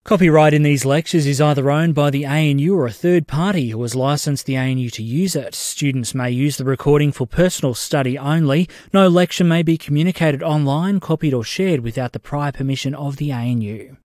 Copyright in these lectures is either owned by the ANU or a third party who has licensed the ANU to use it. Students may use the recording for personal study only. No lecture may be communicated online, copied or shared without the prior permission of the ANU.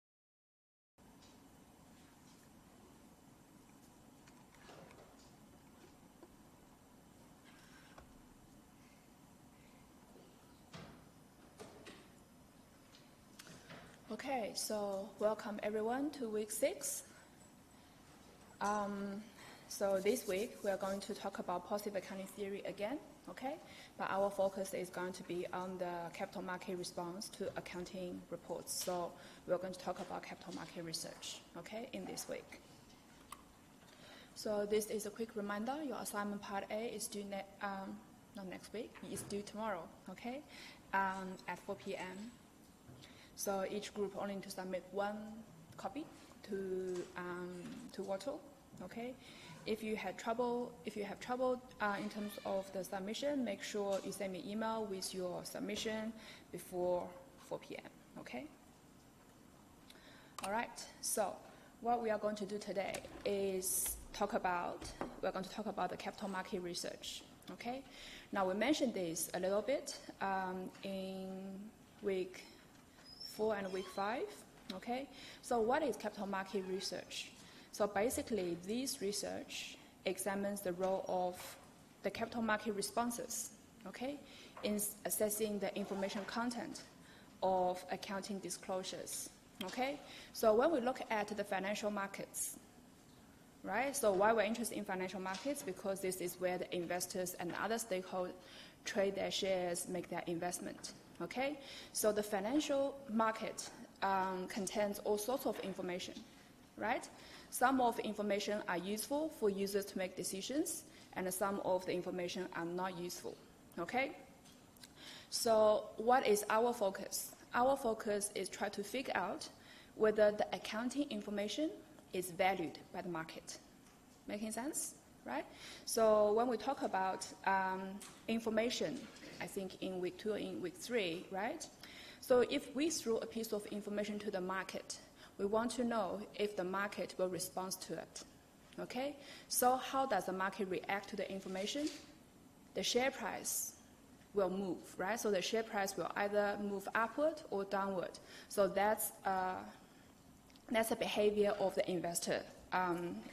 Okay, so welcome everyone to week 6. So this week we are going to talk about positive accounting theory again, okay? But our focus is going to be on the capital market response to accounting reports. So we're going to talk about capital market research, okay, in this week. So this is a quick reminder. Your assignment part A is due not next week, it's due tomorrow, okay, at 4 p.m. So each group only need to submit one copy to Wordle, okay? If you have trouble in terms of the submission, make sure you send me email with your submission before 4 p.m. Okay? All right. So what we are going to do today is we're going to talk about the capital market research. Okay? Now we mentioned this a little bit in week 4 and week 5, okay? So what is capital market research? So basically, this research examines the role of the capital market responses, okay, in assessing the information content of accounting disclosures, okay? So when we look at the financial markets, right? So why we're interested in financial markets? Because this is where the investors and other stakeholders trade their shares, make their investment. Okay, so the financial market contains all sorts of information, right? Some of the information are useful for users to make decisions, and some of the information are not useful, okay? So what is our focus? Our focus is try to figure out whether the accounting information is valued by the market. Making sense, right? So when we talk about information, I think in week 2 or in week 3, right? So if we throw a piece of information to the market, we want to know if the market will respond to it, okay? So how does the market react to the information? The share price will move, right? So the share price will either move upward or downward. So that's a behavior of the investor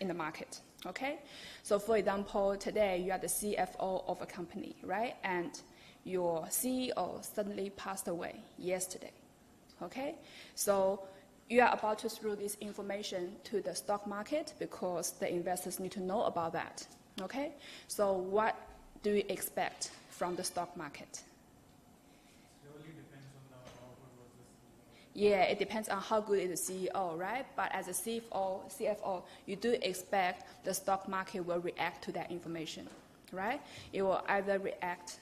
in the market, okay? So for example, today you are the CFO of a company, right? And your CEO suddenly passed away yesterday, okay? So you are about to throw this information to the stock market because the investors need to know about that, okay? So what do you expect from the stock market? It only depends on how good was the CEO. Yeah, it depends on how good is the CEO, right? But as a CFO, you do expect the stock market will react to that information, right? It will either react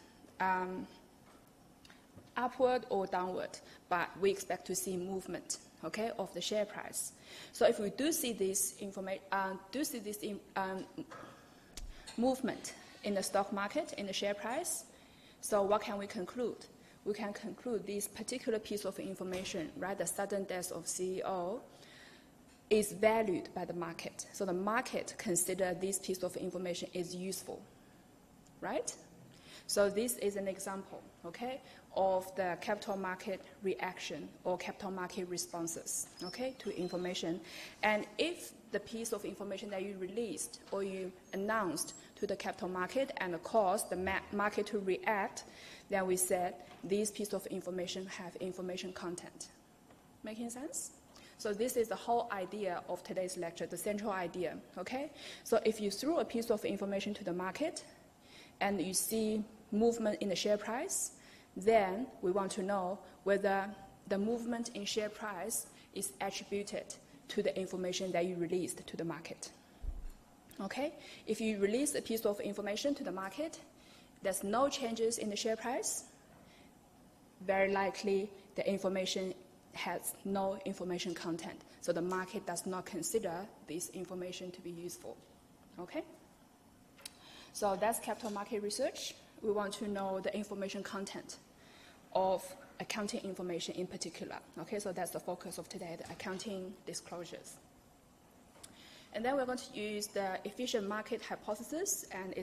upward or downward, but we expect to see movement, okay, of the share price. So if we do see this movement in the stock market, in the share price, so what can we conclude? We can conclude this particular piece of information, right, the sudden death of CEO, is valued by the market. So the market consider this piece of information is useful, right? So this is an example, okay, of the capital market reaction or capital market responses, okay, to information. And if the piece of information that you released or you announced to the capital market and caused the market to react, then we said this piece of information have information content. Making sense? So this is the whole idea of today's lecture, the central idea, okay? So if you throw a piece of information to the market and you see movement in the share price, then we want to know whether the movement in share price is attributed to the information that you released to the market. Okay? If you release a piece of information to the market, there's no changes in the share price, very likely the information has no information content. So the market does not consider this information to be useful. Okay? So that's capital market research. We want to know the information content of accounting information in particular. Okay, so that's the focus of today, the accounting disclosures. And then we're going to use the efficient market hypothesis, and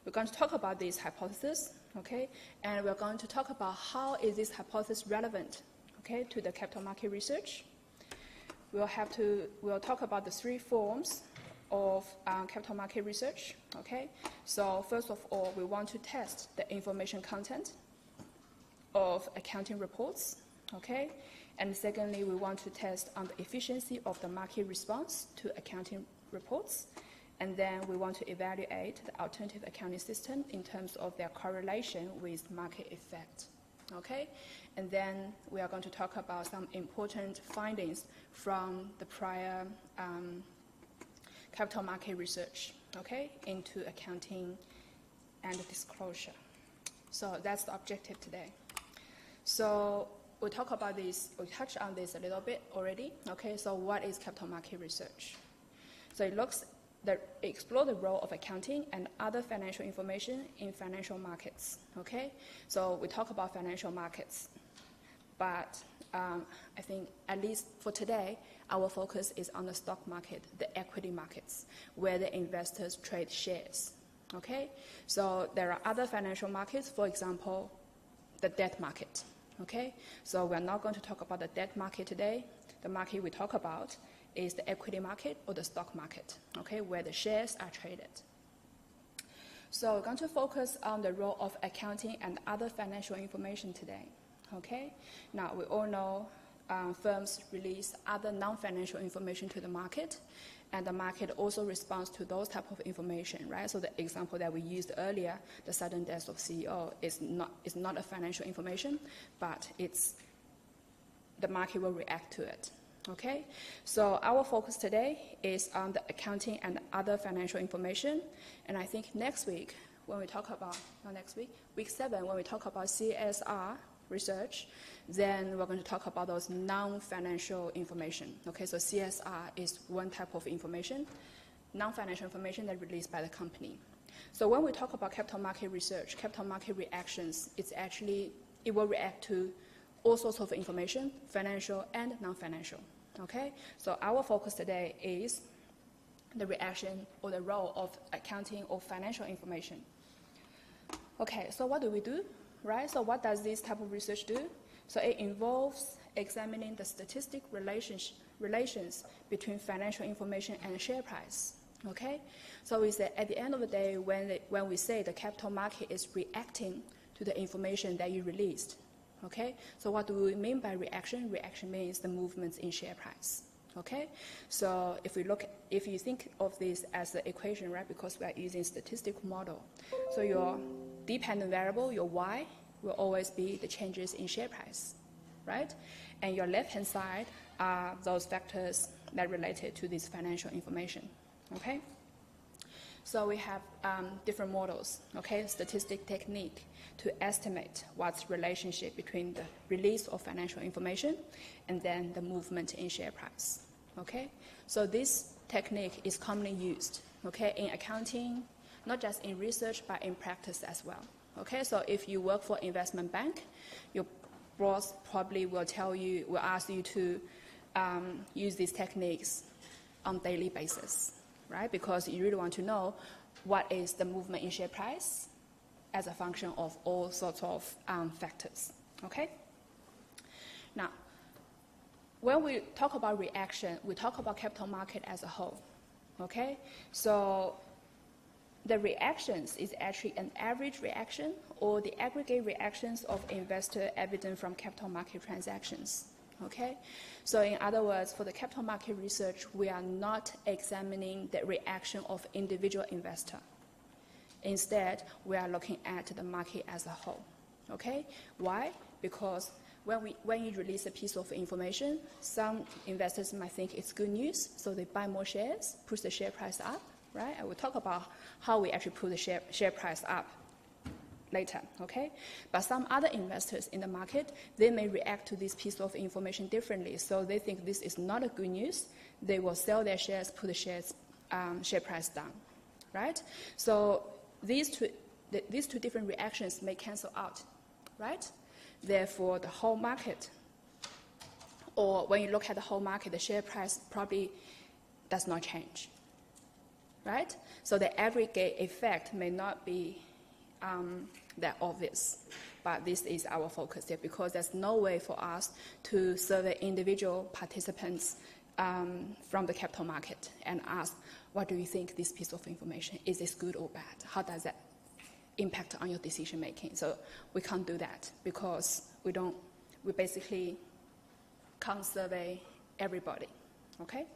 we're going to talk about this hypothesis, okay? And we're going to talk about how is this hypothesis relevant, okay, to the capital market research. We'll talk about the three forms of capital market research, okay? So first of all, we want to test the information content of accounting reports, okay? And secondly, we want to test on the efficiency of the market response to accounting reports. And then we want to evaluate the alternative accounting system in terms of their correlation with market effect, okay? And then we are going to talk about some important findings from the prior capital market research, okay, into accounting and disclosure. So that's the objective today. So we'll talk about this, we'll touch on this a little bit already, okay? So what is capital market research? So it explore the role of accounting and other financial information in financial markets, okay? So we talk about financial markets, but I think at least for today, our focus is on the stock market, the equity markets, where the investors trade shares, okay? So there are other financial markets, for example, the debt market, okay? So we're not going to talk about the debt market today. The market we talk about is the equity market or the stock market, okay, where the shares are traded. So we're going to focus on the role of accounting and other financial information today, okay? Now, we all know firms release other non-financial information to the market, and the market also responds to those type of information, right? So the example that we used earlier, the sudden death of CEO, is not a financial information, but the market will react to it. Okay, so our focus today is on the accounting and other financial information, and I think next week when we talk about, not next week, week 7, when we talk about CSR research, then we're going to talk about those non-financial information. Okay, so CSR is one type of information, non-financial information that's released by the company. So when we talk about capital market research, capital market reactions, it will react to all sorts of information, financial and non-financial. Okay, so our focus today is the reaction or the role of accounting or financial information. Okay, so what do we do, right? So what does this type of research do? So it involves examining the statistic relations between financial information and share price. Okay, so we say at the end of the day, when we say the capital market is reacting to the information that you released. Okay, so what do we mean by reaction? Reaction means the movements in share price. Okay, so if you think of this as the equation, right, because we are using statistical model, so your dependent variable, your y, will always be the changes in share price, right? And your left-hand side are those factors that related to this financial information. Okay, so we have different models, okay, statistic technique to estimate what's relationship between the release of financial information and then the movement in share price, okay? So this technique is commonly used, okay, in accounting, not just in research, but in practice as well, okay? So if you work for investment bank, your boss probably will ask you to use these techniques on daily basis, right? Because you really want to know what is the movement in share price as a function of all sorts of factors, okay? Now, when we talk about reaction, we talk about capital market as a whole, okay? So the reactions is actually an average reaction or the aggregate reactions of investor evident from capital market transactions, okay? So in other words, for the capital market research, we are not examining the reaction of individual investor. Instead, we are looking at the market as a whole, okay? Why? Because when you release a piece of information, some investors might think it's good news, so they buy more shares, push the share price up, right? I will talk about how we actually put the share price up later, okay? But some other investors in the market, they may react to this piece of information differently, so they think this is not a good news. They will sell their shares, put the share price down, right? So these two different reactions may cancel out, right? Therefore, the whole market, or when you look at the whole market, the share price probably does not change, right? So the aggregate effect may not be that obvious, but this is our focus here because there's no way for us to survey individual participants from the capital market and ask, what do you think this piece of information, is this good or bad? How does that impact on your decision making? So we can't do that because we basically can't survey everybody, okay,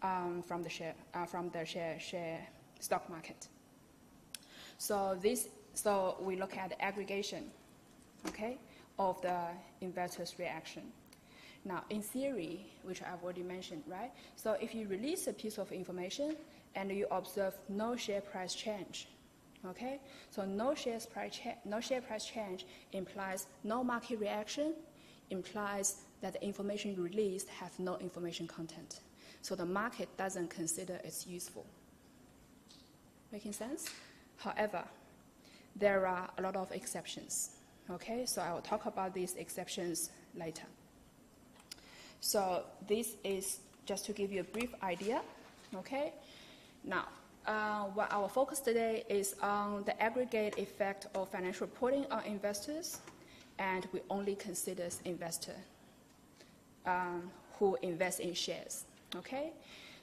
from the share stock market. So we look at the aggregation, okay, of the investors' reaction. Now, in theory, which I've already mentioned, right? So if you release a piece of information and you observe no share price change, okay? So no share price change implies no market reaction, implies that the information released have no information content. So the market doesn't consider it's useful. Making sense? However, there are a lot of exceptions, okay? So I will talk about these exceptions later. So this is just to give you a brief idea, okay? Now, what our focus today is on the aggregate effect of financial reporting on investors, and we only consider investors who invest in shares, okay?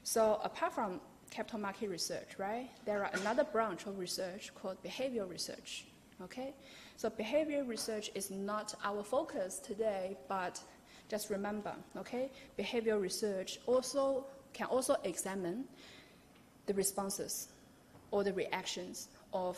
So apart from capital market research, right, there are another branch of research called behavioral research, okay? So behavioral research is not our focus today, but just remember, okay, behavioral research can also examine the responses or the reactions of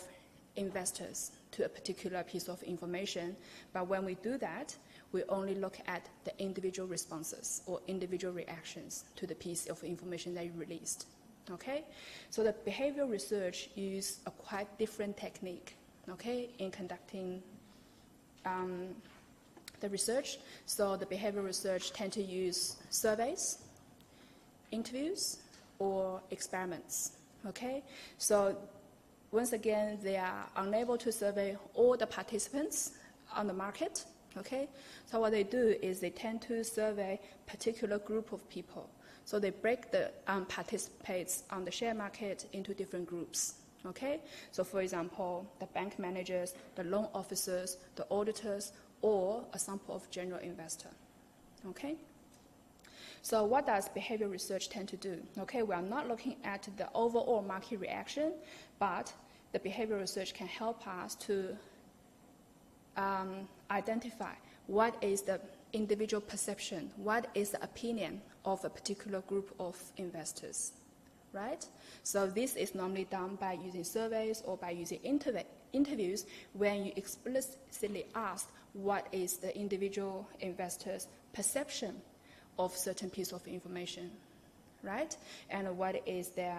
investors to a particular piece of information. But when we do that, we only look at the individual responses or individual reactions to the piece of information that you released, okay? So the behavioral research uses a quite different technique, okay, in conducting the research. So the behavioral research tend to use surveys, interviews, or experiments, okay? So once again, they are unable to survey all the participants on the market, okay? So what they do is they tend to survey a particular group of people. So they break the participants on the share market into different groups, okay? So for example, the bank managers, the loan officers, the auditors, or a sample of general investor, okay? So what does behavioral research tend to do? Okay, we are not looking at the overall market reaction, but the behavioral research can help us to identify what is the individual perception, what is the opinion of a particular group of investors, right? So this is normally done by using surveys or by using interviews when you explicitly ask what is the individual investor's perception of certain piece of information, right? And what is their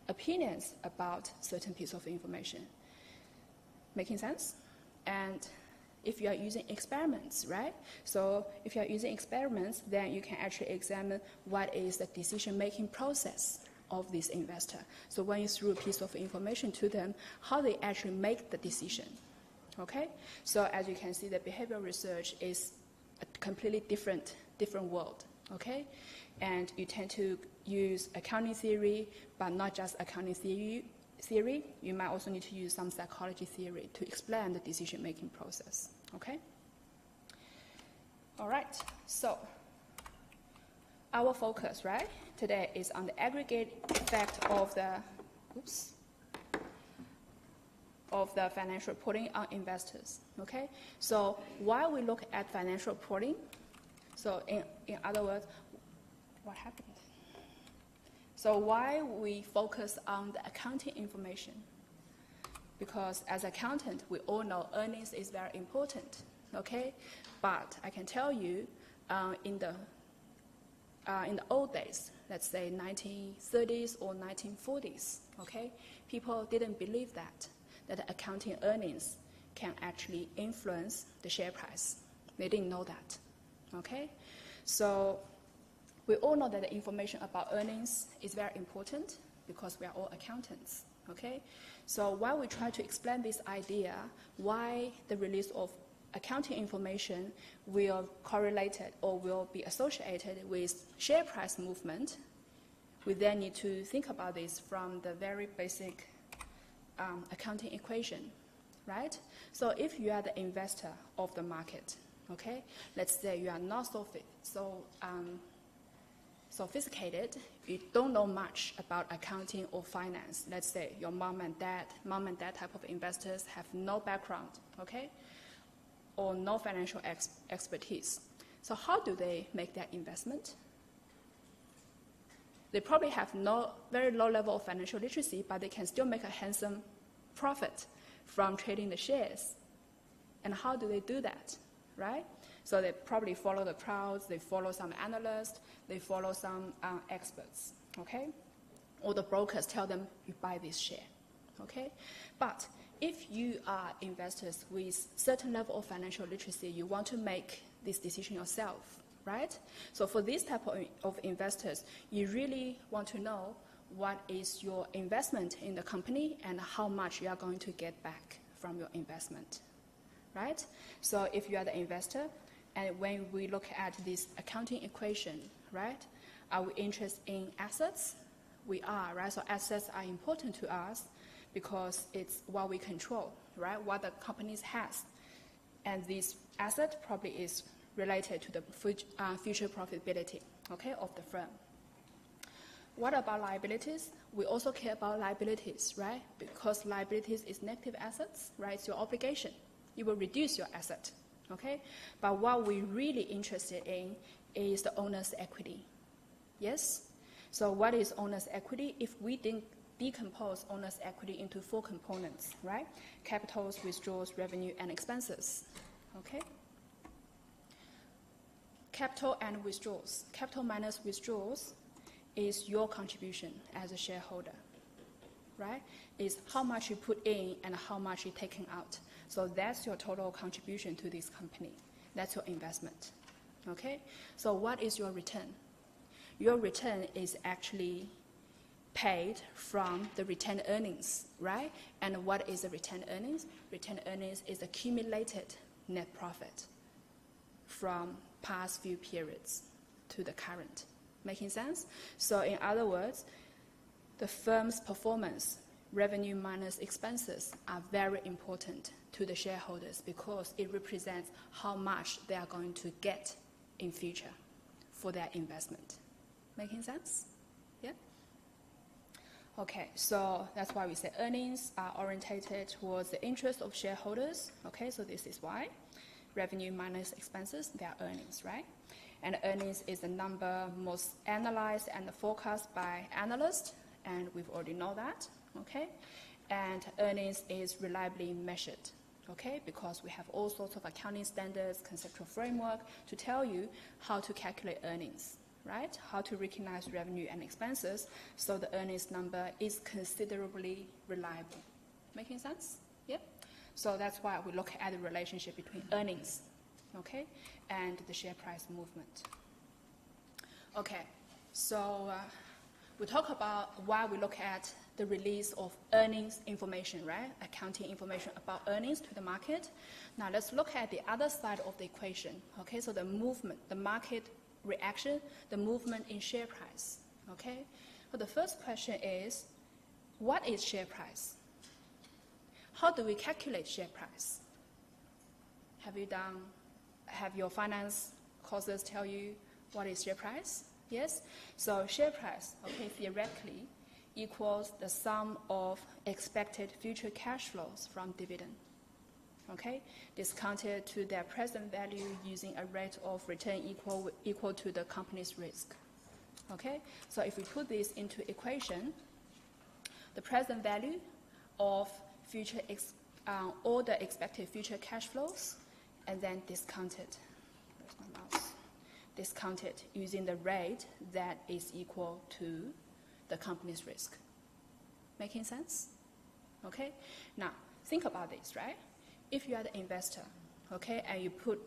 opinions about certain piece of information. Making sense? And if you are using experiments, right? So if you are using experiments, then you can actually examine what is the decision-making process of this investor. So when you throw a piece of information to them, how they actually make the decision, okay? So as you can see, the behavioral research is a completely different world, okay? And you tend to use accounting theory, but not just accounting theory. You might also need to use some psychology theory to explain the decision-making process, okay? All right, so our focus, right, today is on the aggregate effect of the financial reporting on investors, okay? So while we look at financial reporting, so in other words, what happened? So why we focus on the accounting information? Because as accountant, we all know earnings is very important, okay? But I can tell you, in the old days, let's say 1930s or 1940s, okay, people didn't believe that accounting earnings can actually influence the share price. They didn't know that, okay? So we all know that the information about earnings is very important because we are all accountants, okay? So while we try to explain this idea, why the release of accounting information will correlate it or will be associated with share price movement, we then need to think about this from the very basic accounting equation, right? So if you are the investor of the market, okay, let's say you are not so sophisticated, you don't know much about accounting or finance. Let's say your mom and dad type of investors have no background, okay, or no financial expertise. So how do they make their investment? They probably have no very low level of financial literacy, but they can still make a handsome profit from trading the shares. And how do they do that, right? So they probably follow the crowds, they follow some analysts, they follow some experts, okay? Or the brokers tell them, you buy this share, okay? But if you are investors with certain level of financial literacy, you want to make this decision yourself, right? So for this type of investors, you really want to know what is your investment in the company and how much you are going to get back from your investment, right? So if you are the investor, and when we look at this accounting equation, right, are we interested in assets? We are, right? So assets are important to us because it's what we control, right, what the company has. And this asset probably is related to the future profitability, okay, of the firm. What about liabilities? We also care about liabilities, right? Because liabilities is negative assets, right? It's your obligation. It will reduce your asset, okay? But what we're really interested in is the owner's equity, yes? So what is owner's equity? If we decompose owner's equity into 4 components, right? Capitals, withdrawals, revenue, and expenses, okay? Capital and withdrawals. Capital minus withdrawals is your contribution as a shareholder, right? Is how much you put in and how much you're taking out. So that's your total contribution to this company. That's your investment, okay? So what is your return? Your return is actually paid from the retained earnings, right? And what is the retained earnings? Retained earnings is accumulated net profit from past few periods to the current. Making sense? So in other words, the firm's performance, revenue minus expenses, are very important to the shareholders because it represents how much they are going to get in future for their investment. Making sense? Yeah? Okay, so that's why we say earnings are orientated towards the interest of shareholders. Okay, so this is why. Revenue minus expenses, they are earnings, right? And earnings is the number most analyzed and forecast by analysts, and we've already know that, okay? And earnings is reliably measured, okay? Because we have all sorts of accounting standards, conceptual framework to tell you how to calculate earnings, right? How to recognize revenue and expenses, so the earnings number is considerably reliable. Making sense? Yep. So that's why we look at the relationship between earnings, okay, and the share price movement. Okay, so we talk about why we look at the release of earnings information, right? Accounting information about earnings to the market. Now let's look at the other side of the equation, okay? So the movement, the market reaction, the movement in share price, okay? So the first question is, what is share price? How do we calculate share price? Have your finance courses tell you what is share price? Yes? So share price, okay, theoretically, equals the sum of expected future cash flows from dividend, okay, discounted to their present value using a rate of return equal to the company's risk, okay? So if we put this into equation, the present value of future all the expected future cash flows, and then discounted. Where's my mouse? Discounted using the rate that is equal to the company's risk. Making sense? Okay. Now think about this, right? If you are the investor, okay, and you put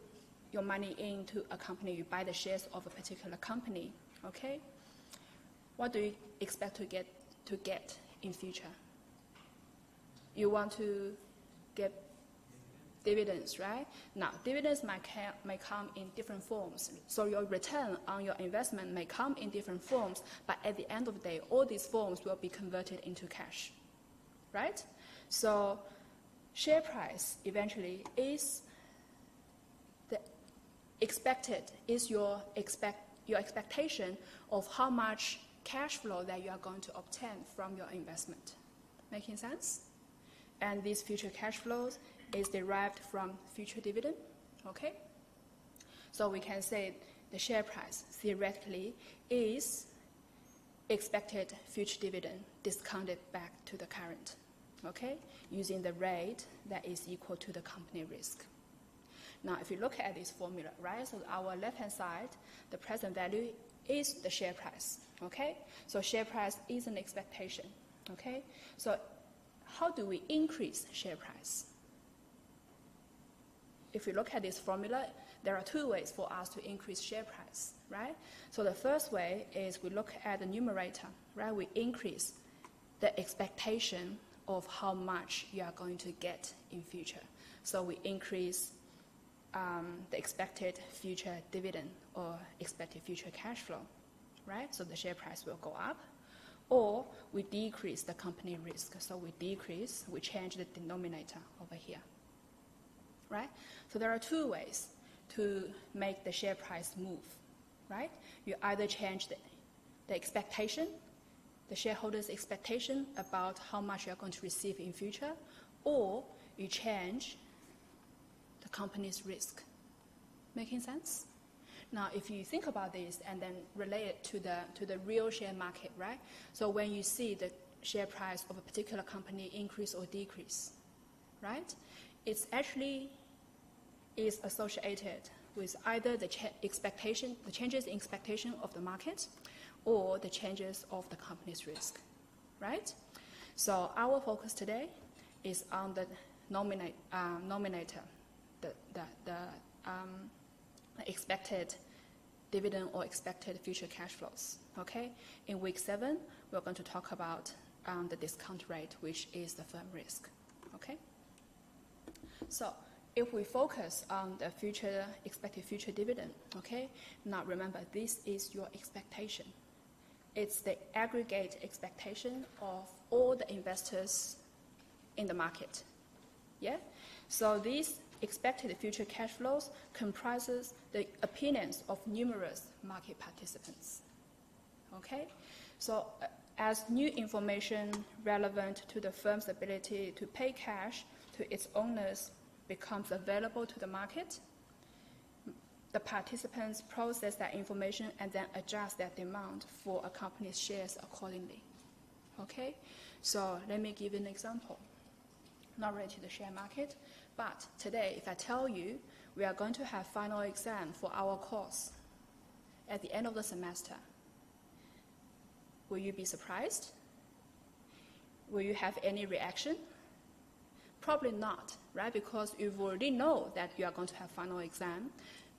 your money into a company, you buy the shares of a particular company, okay, what do you expect to get in future? You want to get dividends, right? Now, dividends may come in different forms. So your return on your investment may come in different forms, but at the end of the day, all these forms will be converted into cash, right? So share price eventually is your expectation of how much cash flow that you are going to obtain from your investment. Making sense? And these future cash flows is derived from future dividend, okay? So we can say the share price theoretically is expected future dividend discounted back to the current, okay? Using the rate that is equal to the company risk. Now, if you look at this formula, right, so our left-hand side, the present value is the share price, okay? So share price is an expectation, okay? So how do we increase share price? If we look at this formula, there are two ways for us to increase share price, right? So the first way is we look at the numerator, right? We increase the expectation of how much you are going to get in future. So we increase the expected future dividend or expected future cash flow, right? So the share price will go up. Or we decrease the company risk. So we change the denominator over here, right? So there are two ways to make the share price move, right? You either change the expectation, the shareholders' expectation about how much you're going to receive in future, or you change the company's risk. Making sense? Now, if you think about this and then relate it to the real share market, right? So when you see the share price of a particular company increase or decrease, right? It's actually is associated with either the changes in expectation of the market, or the changes of the company's risk, right? So our focus today is on the nominator, the expected dividend or expected future cash flows, okay? In week 7, we're going to talk about the discount rate, which is the firm risk, okay? So if we focus on the expected future dividend, okay? Now remember, this is your expectation. It's the aggregate expectation of all the investors in the market, yeah? So these expected future cash flows comprises the opinions of numerous market participants, okay? So as new information relevant to the firm's ability to pay cash to its owners becomes available to the market, the participants process that information and then adjust their demand for a company's shares accordingly, okay? So let me give you an example, not related to the share market, but today, if I tell you we are going to have final exam for our course at the end of the semester, will you be surprised? Will you have any reaction? Probably not, right? Because you already know that you are going to have final exam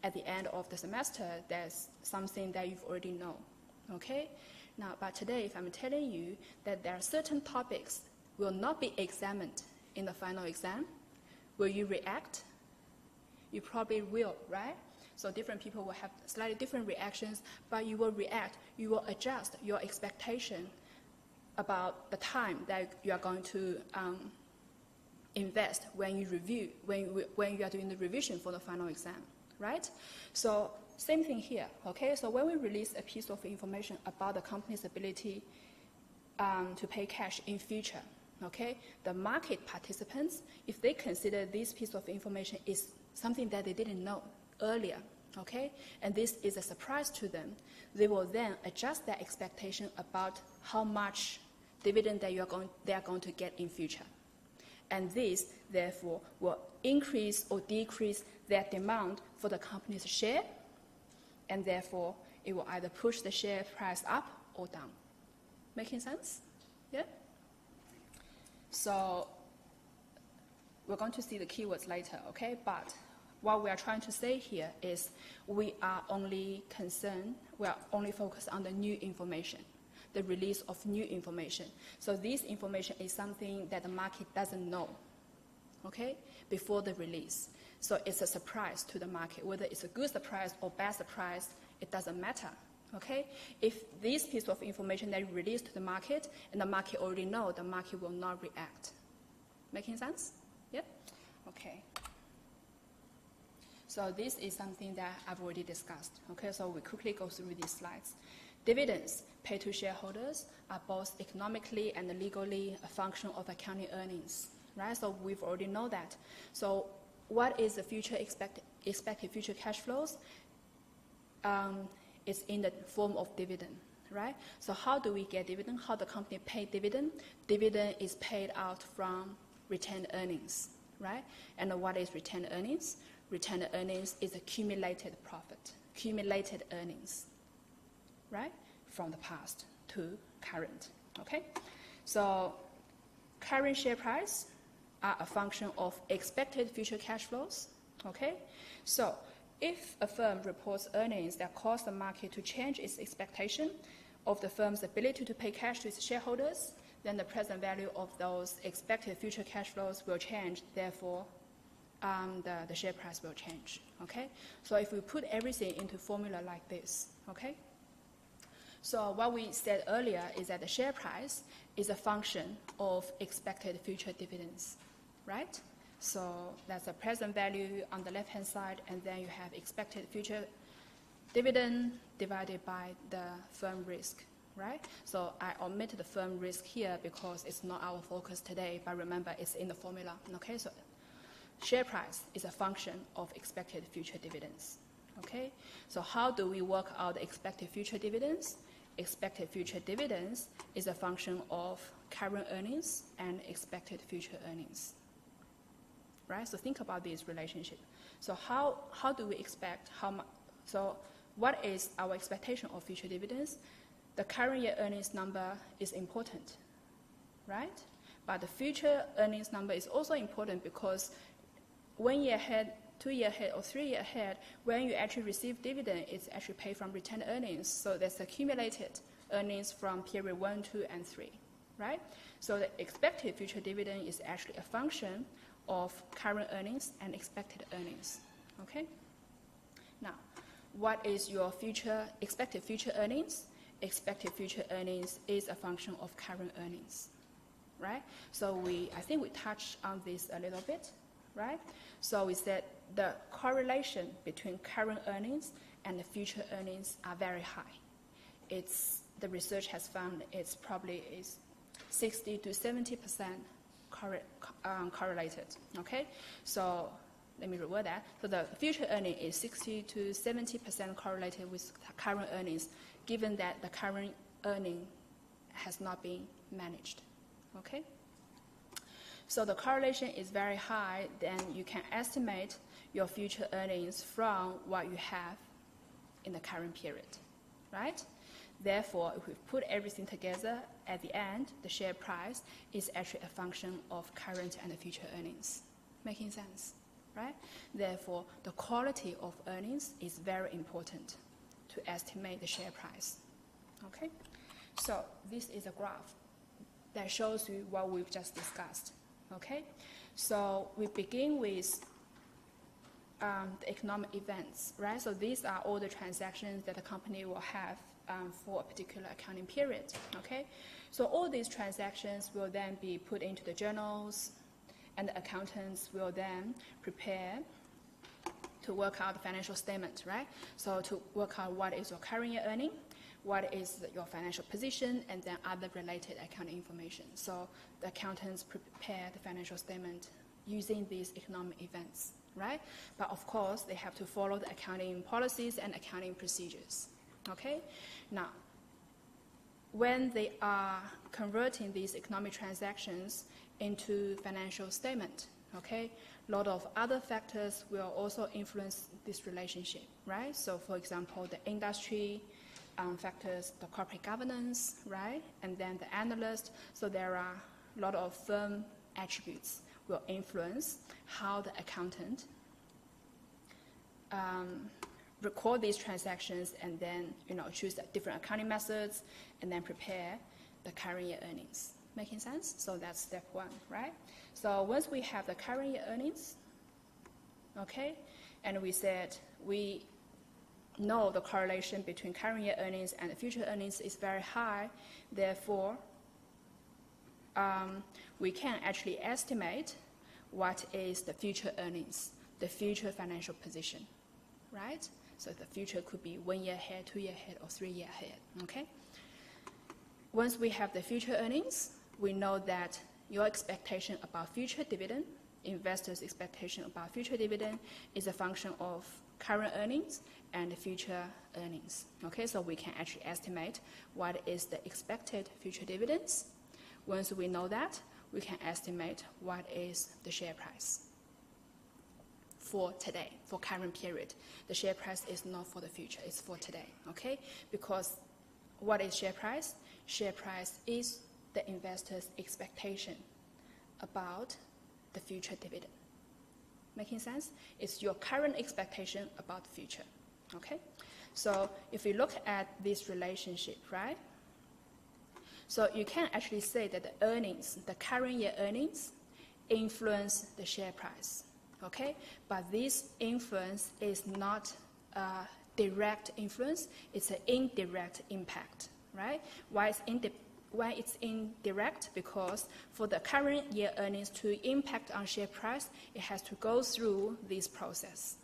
at the end of the semester. There's something that you've already know, okay? Now, but today, if I'm telling you that there are certain topics will not be examined in the final exam, will you react? You probably will, right? So different people will have slightly different reactions, but you will react. You will adjust your expectation about the time that you are going to invest when you review, when you are doing the revision for the final exam, right? So same thing here, okay? So when we release a piece of information about the company's ability to pay cash in future, okay, the market participants, if they consider this piece of information is something that they didn't know earlier, okay, and this is a surprise to them, they will then adjust their expectation about how much dividend that they are going to get in future. And this, therefore, will increase or decrease their demand for the company's share, and therefore, it will either push the share price up or down. Making sense? Yeah? So we're going to see the keywords later, okay? But what we are trying to say here is we are only focused on the new information, the release of new information. So this information is something that the market doesn't know, okay, before the release. So it's a surprise to the market. Whether it's a good surprise or bad surprise, it doesn't matter, okay? If this piece of information that you release to the market and the market already know, the market will not react. Making sense? Yep? Okay. So this is something that I've already discussed, okay? So we quickly go through these slides. Dividends paid to shareholders are both economically and legally a function of accounting earnings, right? So we've already know that. So what is the future expected future cash flows? It's in the form of dividend, right? So how do we get dividend? How the company pay dividend? Dividend is paid out from retained earnings, right? And what is retained earnings? Retained earnings is accumulated profit, accumulated earnings, right? From the past to current, okay? So current share price are a function of expected future cash flows, okay? So if a firm reports earnings that cause the market to change its expectation of the firm's ability to pay cash to its shareholders, then the present value of those expected future cash flows will change. Therefore, the share price will change, okay? So if we put everything into formula like this, okay? So what we said earlier is that the share price is a function of expected future dividends, right? So that's the present value on the left-hand side, and then you have expected future dividend divided by the firm risk, right? So I omitted the firm risk here because it's not our focus today, but remember it's in the formula, okay? So share price is a function of expected future dividends, okay? So how do we work out the expected future dividends? Expected future dividends is a function of current earnings and expected future earnings, right? So think about this relationship. So how do we expect how much? So what is our expectation of future dividends? The current year earnings number is important, right? But the future earnings number is also important because 1 year ahead, 2 year ahead, or 3 year ahead, when you actually receive dividend, it's actually paid from retained earnings. So that's accumulated earnings from period 1, 2, and 3, right? So the expected future dividend is actually a function of current earnings and expected earnings, okay? Now, what is your expected future earnings? Expected future earnings is a function of current earnings, right? So I think we touched on this a little bit, right? So we said the correlation between current earnings and the future earnings are very high. The research has found it's probably 60 to 70% correlated, okay? So let me reword that. So the future earning is 60 to 70% correlated with current earnings, given that the current earning has not been managed, okay? So the correlation is very high, then you can estimate your future earnings from what you have in the current period, right? Therefore, if we put everything together, at the end, the share price is actually a function of current and future earnings. Making sense, right? Therefore, the quality of earnings is very important to estimate the share price, okay? So this is a graph that shows you what we've just discussed, okay? So we begin with the economic events, right? So these are all the transactions that the company will have for a particular accounting period, okay? So all these transactions will then be put into the journals, and the accountants will then prepare to work out the financial statement, right? So to work out what is your current year earning, what is your financial position, and then other related accounting information. So the accountants prepare the financial statement using these economic events, right? But of course, they have to follow the accounting policies and accounting procedures, okay? Now, when they are converting these economic transactions into financial statement, okay, a lot of other factors will also influence this relationship, right? So for example, the industry factors, the corporate governance, right? And then the analyst. So there are a lot of firm attributes will influence how the accountant record these transactions and then, choose the different accounting methods and then prepare the current year earnings, Making sense? So that's step one, right? So once we have the current year earnings, okay, and we said we know the correlation between current year earnings and the future earnings is very high, therefore, we can actually estimate what is the future earnings, the future financial position, right? So the future could be 1 year ahead, 2 year ahead, or 3 year ahead, okay? Once we have the future earnings, we know that your expectation about future dividend, investors' expectation about future dividend is a function of current earnings and future earnings, okay? So we can actually estimate what is the expected future dividends. Once we know that, we can estimate what is the share price for today, for current period. The share price is not for the future, it's for today, okay? Because what is share price? Share price is the investor's expectation about the future dividend. Making sense? It's your current expectation about the future, okay? So if we look at this relationship, right? So you can actually say that the earnings, the current year earnings, influence the share price, okay? But this influence is not a direct influence, it's an indirect impact, right? Why it's indirect? Because for the current year earnings to impact on share price, it has to go through this process.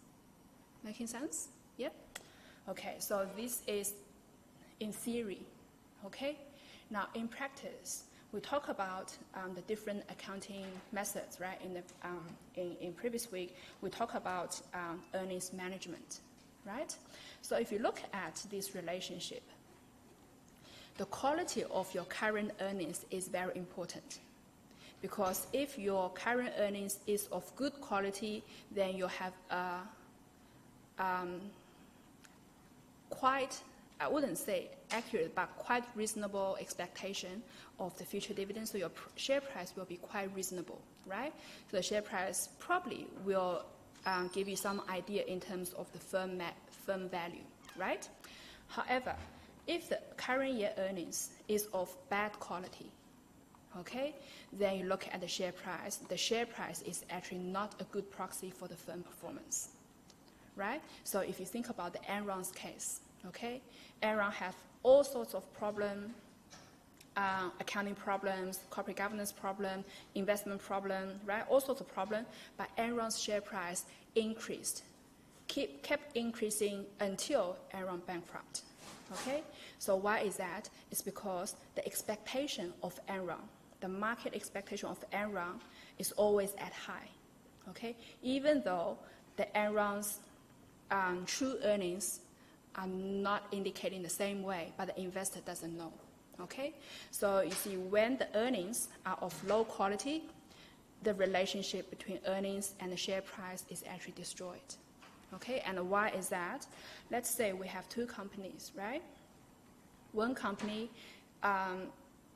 Making sense? Yep. Okay, so this is in theory, okay? Now, in practice, we talk about the different accounting methods, right? In previous week, we talk about earnings management, right? So if you look at this relationship, the quality of your current earnings is very important. Because if your current earnings is of good quality, then you have a quite, I wouldn't say accurate, but quite reasonable expectation of the future dividends, so your share price will be quite reasonable, right? So the share price probably will give you some idea in terms of the firm value, right? However, if the current year earnings is of bad quality, okay, then you look at the share price. The share price is actually not a good proxy for the firm performance, right? So if you think about the Enron's case, okay, Enron have all sorts of problems, accounting problems, corporate governance problem, investment problem, right? All sorts of problems, but Enron's share price increased, kept increasing until Enron bankrupt, okay? So why is that? It's because the expectation of Enron, the market expectation of Enron is always at high, okay? Even though the Enron's true earnings are not indicating the same way, but the investor doesn't know, okay? So you see, when the earnings are of low quality, the relationship between earnings and the share price is actually destroyed, okay? And why is that? Let's say we have two companies, right? One company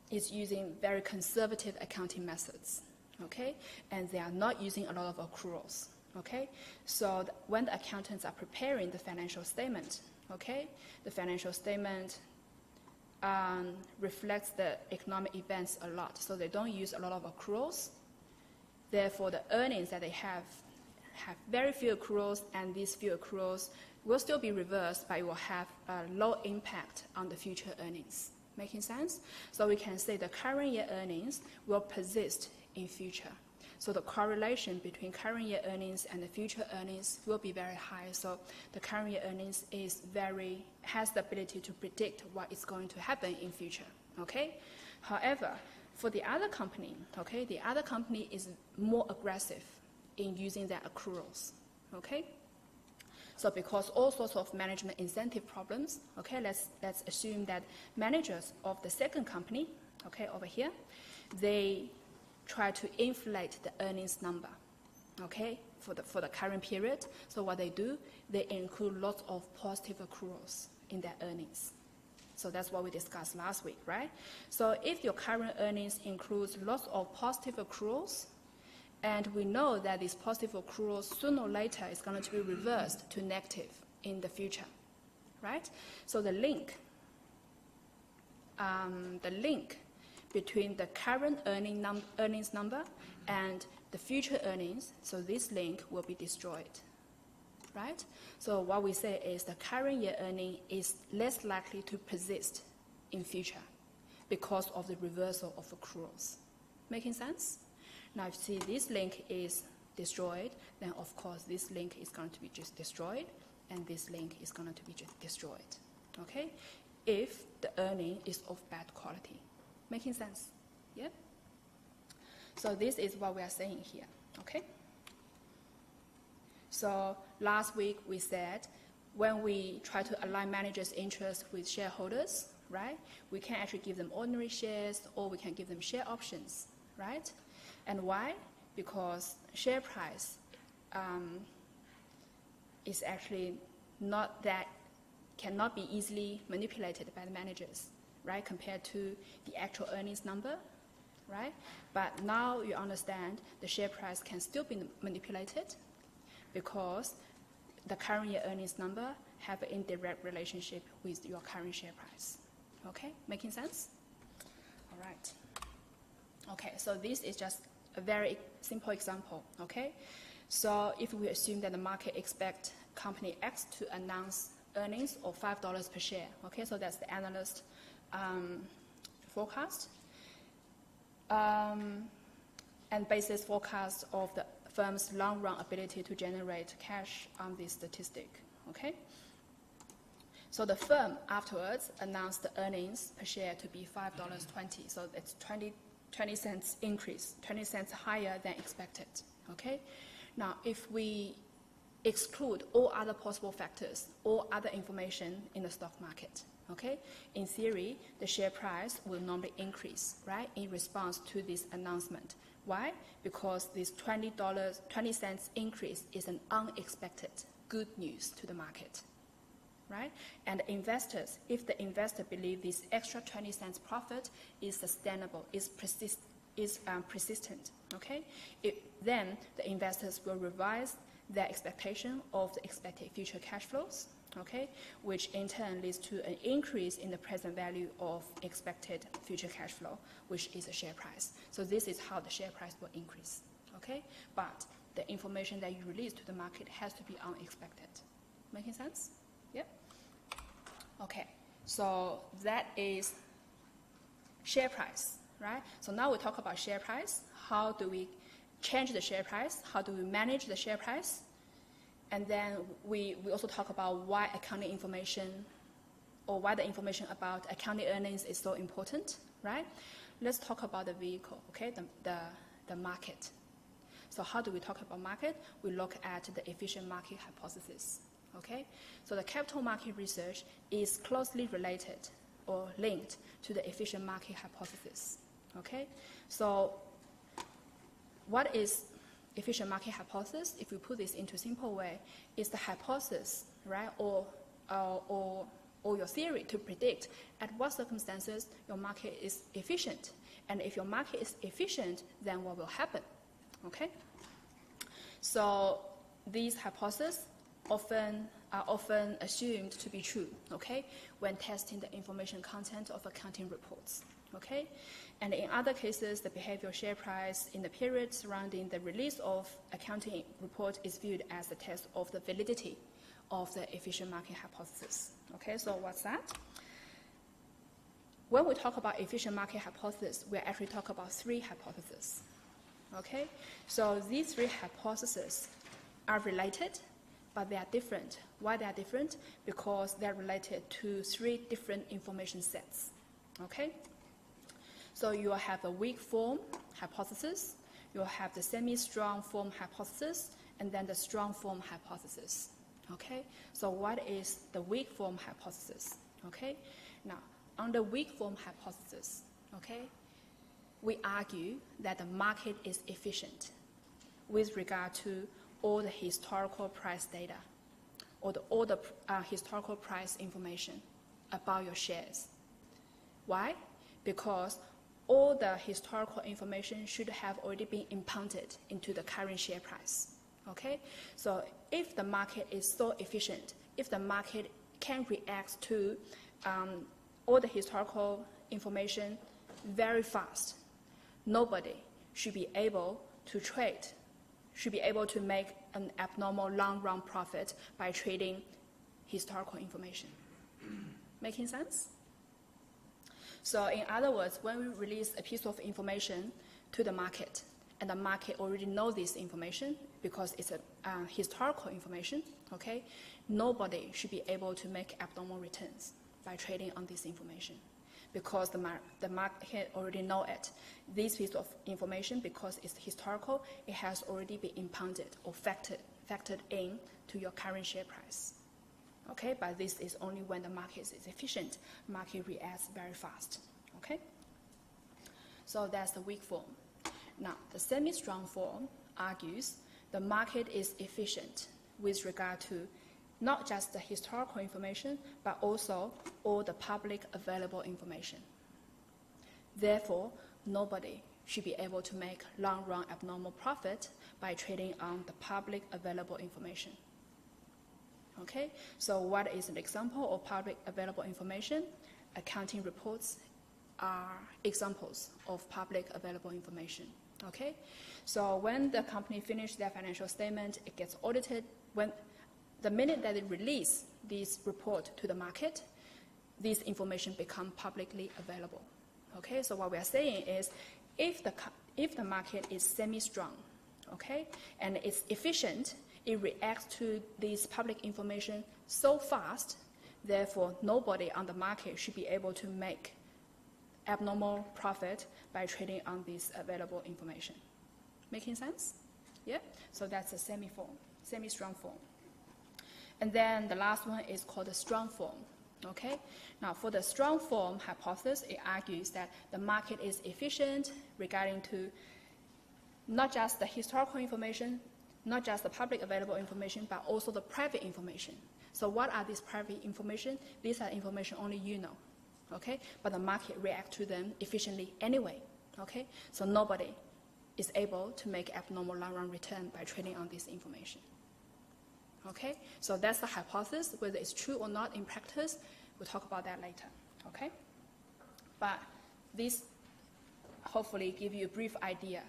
is using very conservative accounting methods, okay? And they are not using a lot of accruals, okay? So when the accountants are preparing the financial statement, okay, the financial statement reflects the economic events a lot, so they don't use a lot of accruals. Therefore, the earnings that they have very few accruals, and these few accruals will still be reversed, but it will have a low impact on the future earnings. Making sense? So we can say the current year earnings will persist in future. So the correlation between current year earnings and the future earnings will be very high. So the current year earnings has the ability to predict what is going to happen in future, okay? However, for the other company, okay, the other company is more aggressive in using their accruals, okay? So because all sorts of management incentive problems, okay, let's assume that managers of the second company, okay, over here, they try to inflate the earnings number, okay, for the current period. So what they do, they include lots of positive accruals in their earnings. So that's what we discussed last week, right? So if your current earnings includes lots of positive accruals, and we know that these positive accruals sooner or later is going to be reversed to negative in the future, right? So the link between the current earnings number and the future earnings, so this link will be destroyed, right? So what we say is the current year earning is less likely to persist in future because of the reversal of accruals. Making sense? Now, if you see this link is destroyed, then of course this link is going to be just destroyed, and this link is going to be just destroyed, okay? If the earning is of bad quality. Making sense? Yeah? So this is what we are saying here, okay? So last week we said when we try to align managers' interests with shareholders, right, we can actually give them ordinary shares or we can give them share options, right? And why? Because share price is actually not that, cannot be easily manipulated by the managers, right, compared to the actual earnings number, right? But now you understand the share price can still be manipulated because the current year earnings number have an indirect relationship with your current share price. Okay, making sense? All right. Okay, so this is just a very simple example, okay? So if we assume that the market expects company X to announce earnings of $5 per share, okay? So that's the analyst forecast. And basis forecast of the firm's long-run ability to generate cash on this statistic, okay? So the firm afterwards announced the earnings per share to be $5.20, so it's 20 cents increase, 20 cents higher than expected, okay? Now, if we exclude all other possible factors, all other information in the stock market, okay? In theory, the share price will normally increase, right, in response to this announcement. Why? Because this $20, 20 cents increase is an unexpected good news to the market, right? And investors, if the investor believe this extra 20 cents profit is sustainable, is persistent, okay? Then the investors will revise their expectation of the expected future cash flows, okay, which in turn leads to an increase in the present value of expected future cash flow, which is a share price. So this is how the share price will increase, okay? But the information that you release to the market has to be unexpected. Making sense? Yep. Okay, so that is share price, right? So now we talk about share price. How do we change the share price? How do we manage the share price? And then we also talk about why accounting information or why the information about accounting earnings is so important, right? Let's talk about the vehicle, okay, the market. So how do we talk about market? We look at the efficient market hypothesis, okay? So the capital market research is closely related or linked to the efficient market hypothesis, okay? So what is efficient market hypothesis? If we put this into a simple way, is the hypothesis, right, or your theory to predict at what circumstances your market is efficient. And if your market is efficient, then what will happen, okay? So these hypotheses are often assumed to be true, okay, when testing the information content of accounting reports, okay? And in other cases, the behavioral share price in the period surrounding the release of accounting report is viewed as the test of the validity of the efficient market hypothesis. Okay, so what's that? When we talk about efficient market hypothesis, we actually talk about three hypotheses. Okay, so these three hypotheses are related, but they are different. Why they are different? Because they are related to three different information sets. Okay? So you will have a weak form hypothesis, you will have the semi-strong form hypothesis, and then the strong form hypothesis. Okay? So what is the weak form hypothesis? Okay? Now, on the weak form hypothesis, okay, we argue that the market is efficient with regard to all the historical price data or all the historical price information about your shares. Why? Because all the historical information should have already been impounded into the current share price. Okay? So if the market is so efficient, if the market can react to all the historical information very fast, nobody should be able to trade, should be able to make an abnormal long-run profit by trading historical information. Making sense? So in other words, when we release a piece of information to the market, and the market already knows this information because it's a historical information, okay, nobody should be able to make abnormal returns by trading on this information because the market already know it. This piece of information, because it's historical, it has already been impounded or factored in to your current share price. Okay, but this is only when the market is efficient. Market reacts very fast. Okay, so that's the weak form. Now, the semi-strong form argues the market is efficient with regard to not just the historical information, but also all the public available information. Therefore, nobody should be able to make long-run abnormal profit by trading on the public available information. Okay, so what is an example of public available information? Accounting reports are examples of public available information. Okay, so when the company finishes their financial statement, it gets audited. When the minute that they release this report to the market, this information becomes publicly available. Okay, so what we are saying is, if the market is semi-strong, okay, and it's efficient, it reacts to this public information so fast, therefore nobody on the market should be able to make abnormal profit by trading on this available information. Making sense? Yeah? So that's a semi-strong form. And then the last one is called the strong form. Okay? Now for the strong form hypothesis, it argues that the market is efficient regarding to not just the historical information, not just the public available information, but also the private information. So what are these private information? These are information only you know. Okay, but the market reacts to them efficiently anyway. Okay, so nobody is able to make abnormal long-run return by trading on this information. Okay, so that's the hypothesis. Whether it's true or not in practice, we'll talk about that later. Okay, but this hopefully give you a brief idea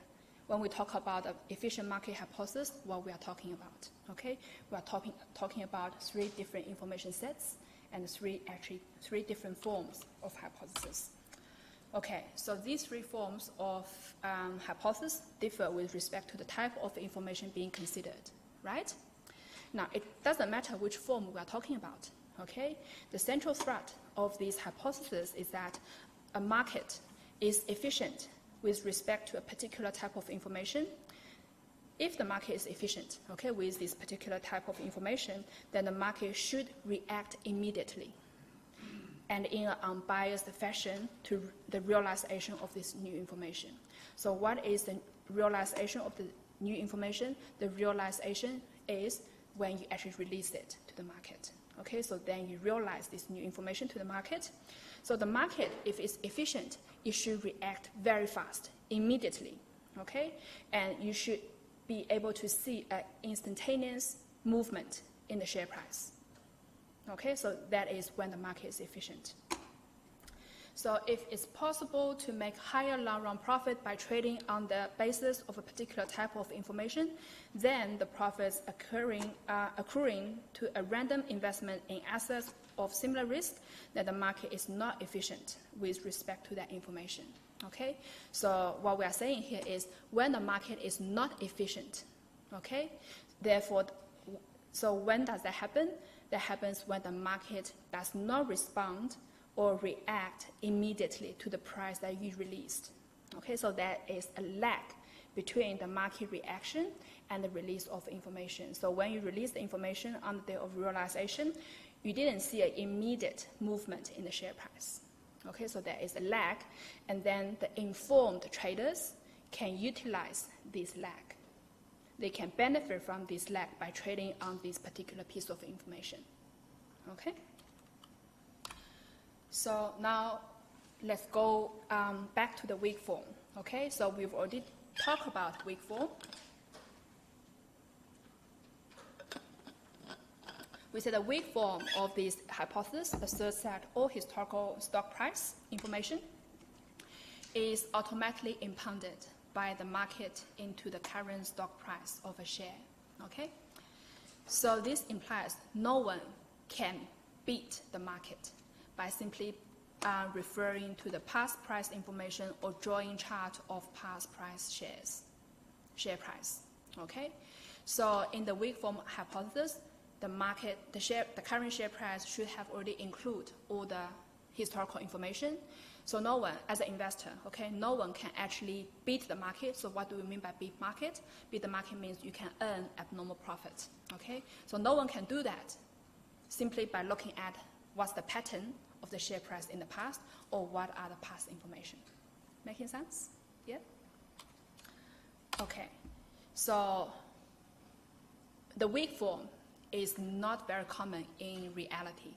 when we talk about the efficient market hypothesis, what we are talking about. Okay, we are talking about 3 different information sets and 3 different forms of hypothesis. Okay, so these 3 forms of hypothesis differ with respect to the type of information being considered, right? Now, it doesn't matter which form we are talking about, okay? The central threat of this hypothesis is that a market is efficient with respect to a particular type of information. If the market is efficient, okay, with this particular type of information, then the market should react immediately and in an unbiased fashion to the realization of this new information. So what is the realization of the new information? The realization is when you actually release it to the market. Okay, so then you realize this new information to the market. So the market, if it's efficient, it should react very fast, immediately. Okay, and you should be able to see an instantaneous movement in the share price. Okay, so that is when the market is efficient. So if it's possible to make higher long-run profit by trading on the basis of a particular type of information, then the profits accruing to a random investment in assets of similar risk, that the market is not efficient with respect to that information. Okay, so what we are saying here is when the market is not efficient, okay, therefore, so when does that happen? That happens when the market does not respond or react immediately to the price that you released. Okay, so there is a lag between the market reaction and the release of information. So when you release the information on the day of realization, you didn't see an immediate movement in the share price. Okay, so there is a lag, and then the informed traders can utilize this lag. They can benefit from this lag by trading on this particular piece of information. Okay? So now let's go back to the weak form. Okay, so we've already talked about weak form. We said the weak form of this hypothesis asserts that all historical stock price information is automatically impounded by the market into the current stock price of a share. Okay? So this implies no one can beat the market by simply referring to the past price information or drawing chart of past price share price. Okay? So in the weak form hypothesis, the current share price should have already included all the historical information. So no one, as an investor, okay, no one can actually beat the market. So what do we mean by beat market? Beat the market means you can earn abnormal profit. Okay? So no one can do that simply by looking at what's the pattern of the share price in the past or what are the past information. Making sense? Yeah? Okay. So the weak form is not very common in reality.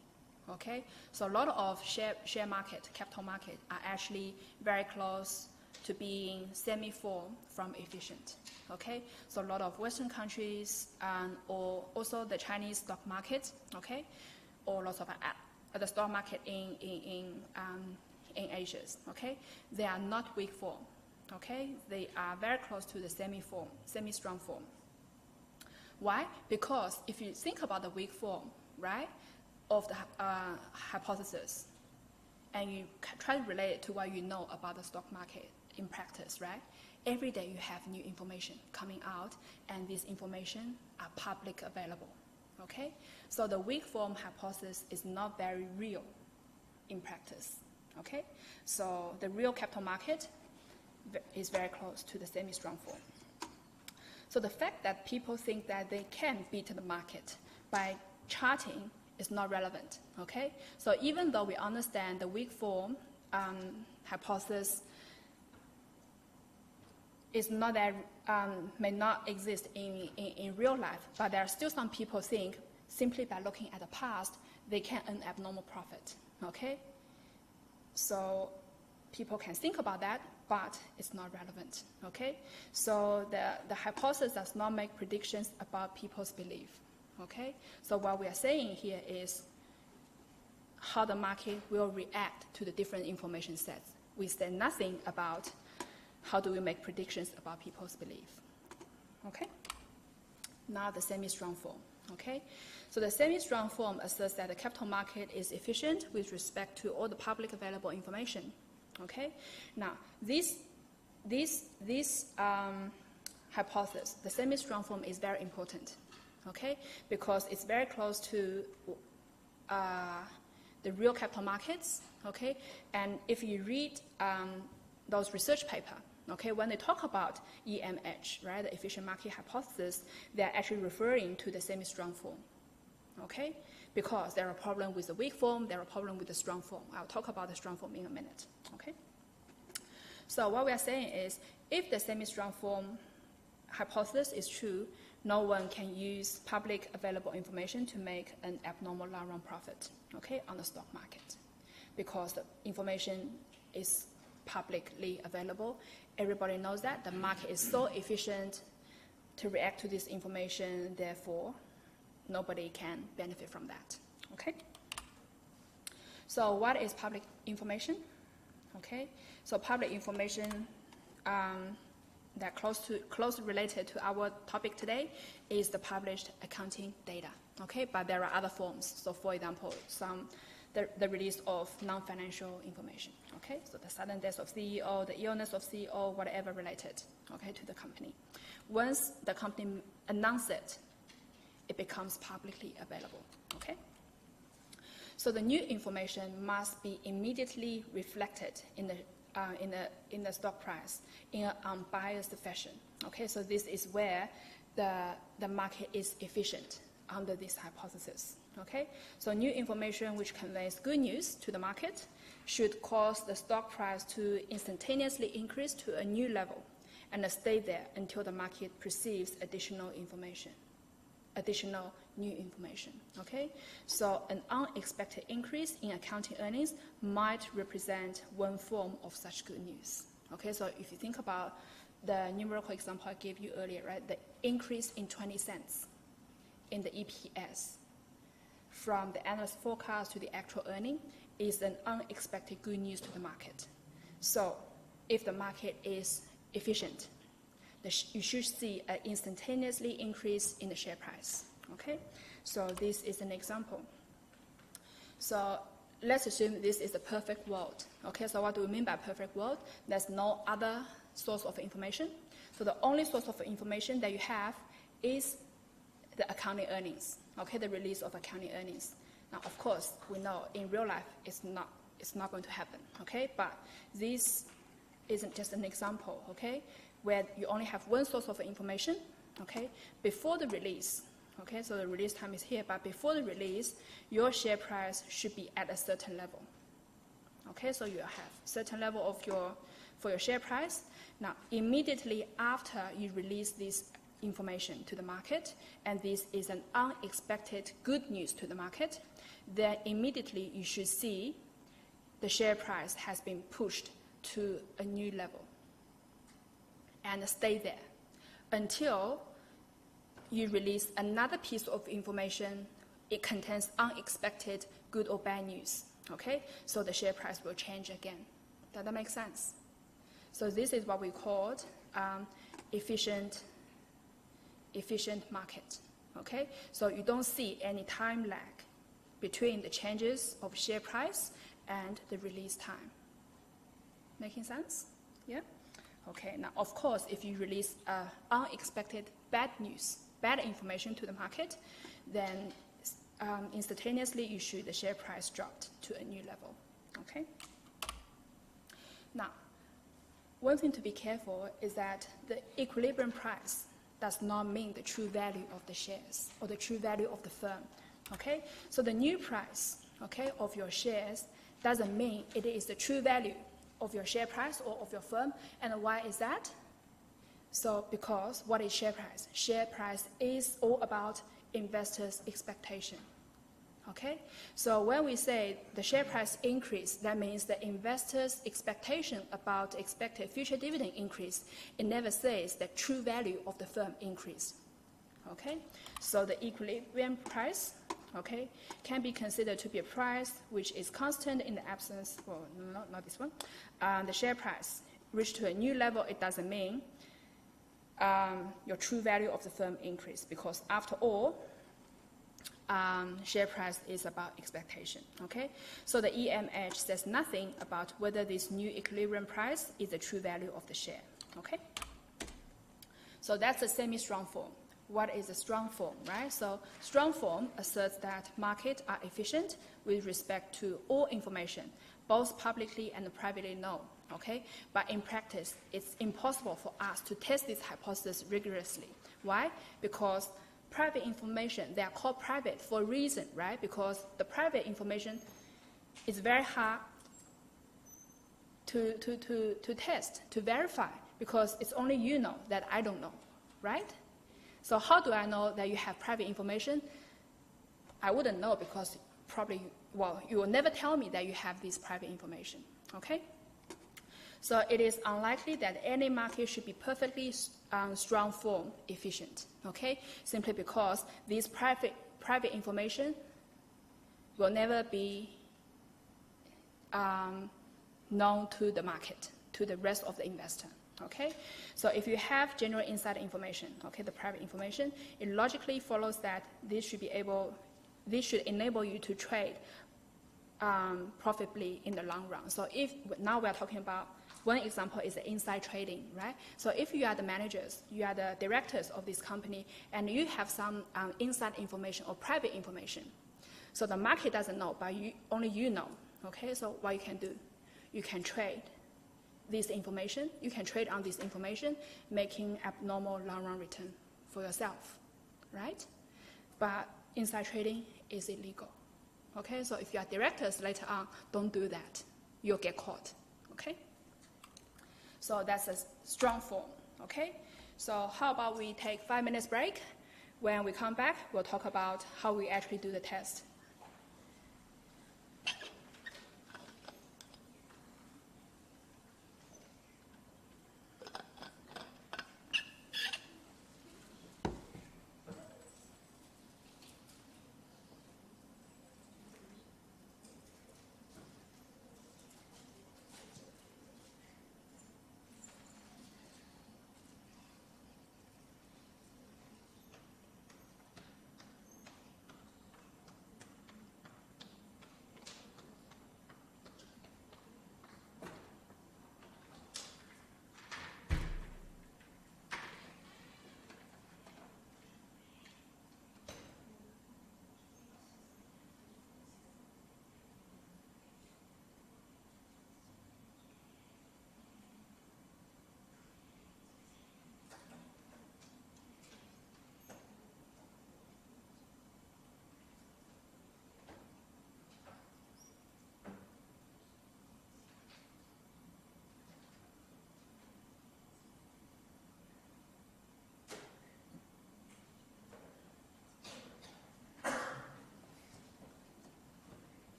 Okay, so a lot of share market, capital market, are actually very close to being semi-form from efficient. Okay, so a lot of Western countries or also the Chinese stock market. Okay, or lots of the stock market in Asia. Okay, they are not weak form. Okay, they are very close to the semi-form, semi-strong form. Why? Because if you think about the weak form, right, of the hypothesis, and you try to relate it to what you know about the stock market in practice, right? Every day you have new information coming out, and this information are public available, okay? So the weak form hypothesis is not very real in practice, okay? So the real capital market is very close to the semi-strong form. So the fact that people think that they can beat the market by charting is not relevant, okay? So even though we understand the weak form hypothesis is not that, may not exist in real life, but there are still some people think simply by looking at the past, they can earn abnormal profit, okay? So people can think about that, but it's not relevant, okay? So the hypothesis does not make predictions about people's belief, okay? So what we are saying here is how the market will react to the different information sets. We say nothing about how do we make predictions about people's belief, okay? Now the semi-strong form, okay? So the semi-strong form asserts that the capital market is efficient with respect to all the public available information, okay? Now this hypothesis, the semi-strong form, is very important, okay? Because it's very close to the real capital markets, okay? And if you read those research papers, okay, when they talk about EMH, right, the efficient market hypothesis, they're actually referring to the semi-strong form, okay? Because there are problems with the weak form, there are problems with the strong form. I'll talk about the strong form in a minute, okay? So what we are saying is, if the semi-strong form hypothesis is true, no one can use public available information to make an abnormal long-run profit, okay, on the stock market, because the information is publicly available. Everybody knows that. The market is so efficient to react to this information, therefore, nobody can benefit from that, okay? So what is public information? Okay, so public information that closely related to our topic today is the published accounting data, okay? But there are other forms. So for example, the release of non-financial information, okay? So the sudden death of CEO, the illness of CEO, whatever related, okay, to the company. Once the company announces it, it becomes publicly available, okay? So the new information must be immediately reflected in the stock price in an unbiased fashion, okay? So this is where the market is efficient under this hypothesis, okay? So new information which conveys good news to the market should cause the stock price to instantaneously increase to a new level and stay there until the market perceives additional new information, okay? So an unexpected increase in accounting earnings might represent one form of such good news, okay? So if you think about the numerical example I gave you earlier, right, the increase in 20 cents in the EPS from the analyst forecast to the actual earning is an unexpected good news to the market. So if the market is efficient, you should see an instantaneously increase in the share price. Okay, so this is an example. So let's assume this is a perfect world. Okay, so what do we mean by perfect world? There's no other source of information. So the only source of information that you have is the accounting earnings. Okay, the release of accounting earnings. Now, of course, we know in real life it's not going to happen. Okay, but this isn't just an example. Okay, where you only have one source of information. Okay, before the release. Okay, so the release time is here, but before the release, your share price should be at a certain level. Okay, so you have certain level of for your share price. Now, immediately after you release this information to the market, and this is an unexpected good news to the market, then immediately you should see the share price has been pushed to a new level and stay there until you release another piece of information. It contains unexpected good or bad news. Okay, so the share price will change again. Does that make sense? So this is what we call efficient market. Okay, so you don't see any time lag between the changes of share price and the release time. Making sense? Yeah? Okay, now of course, if you release unexpected bad news, bad information to the market, then instantaneously you should the share price dropped to a new level. Okay? Now, one thing to be careful is that the equilibrium price does not mean the true value of the shares or the true value of the firm. Okay? So the new price, okay, of your shares doesn't mean it is the true value of your share price or of your firm. And why is that? So because what is share price? Share price is all about investors' expectation. Okay? So when we say the share price increase, that means the investors' expectation about expected future dividend increase. It never says the true value of the firm increase. Okay? So the equilibrium price, okay, can be considered to be a price which is constant in the absence, well, not this one. The share price reached to a new level, it doesn't mean your true value of the firm increase, because after all, share price is about expectation. Okay, so the EMH says nothing about whether this new equilibrium price is the true value of the share. Okay, so that's a semi-strong form. What is a strong form, right? So strong form asserts that markets are efficient with respect to all information, both publicly and privately known. Okay, but in practice, it's impossible for us to test this hypothesis rigorously. Why? Because private information, they are called private for a reason, right? Because the private information is very hard to test, to verify, because it's only you know that I don't know, right? So how do I know that you have private information? I wouldn't know, because probably, well, you will never tell me that you have this private information, okay? So it is unlikely that any market should be perfectly strong form efficient, okay? Simply because this private information will never be known to the market, to the rest of the investor, okay? So if you have general insider information, okay, the private information, it logically follows that this should enable you to trade profitably in the long run. So if now we are talking about, one example is the inside trading, right? So if you are the managers, you are the directors of this company, and you have some inside information or private information, so the market doesn't know, but only you know, okay? So what you can do, you can trade this information, you can trade on this information, making abnormal long-run return for yourself, right? But inside trading is illegal, okay? So if you are directors later on, don't do that. You'll get caught, okay? So that's a strong form, okay? So how about we take 5 minutes break? When we come back, we'll talk about how we actually do the test.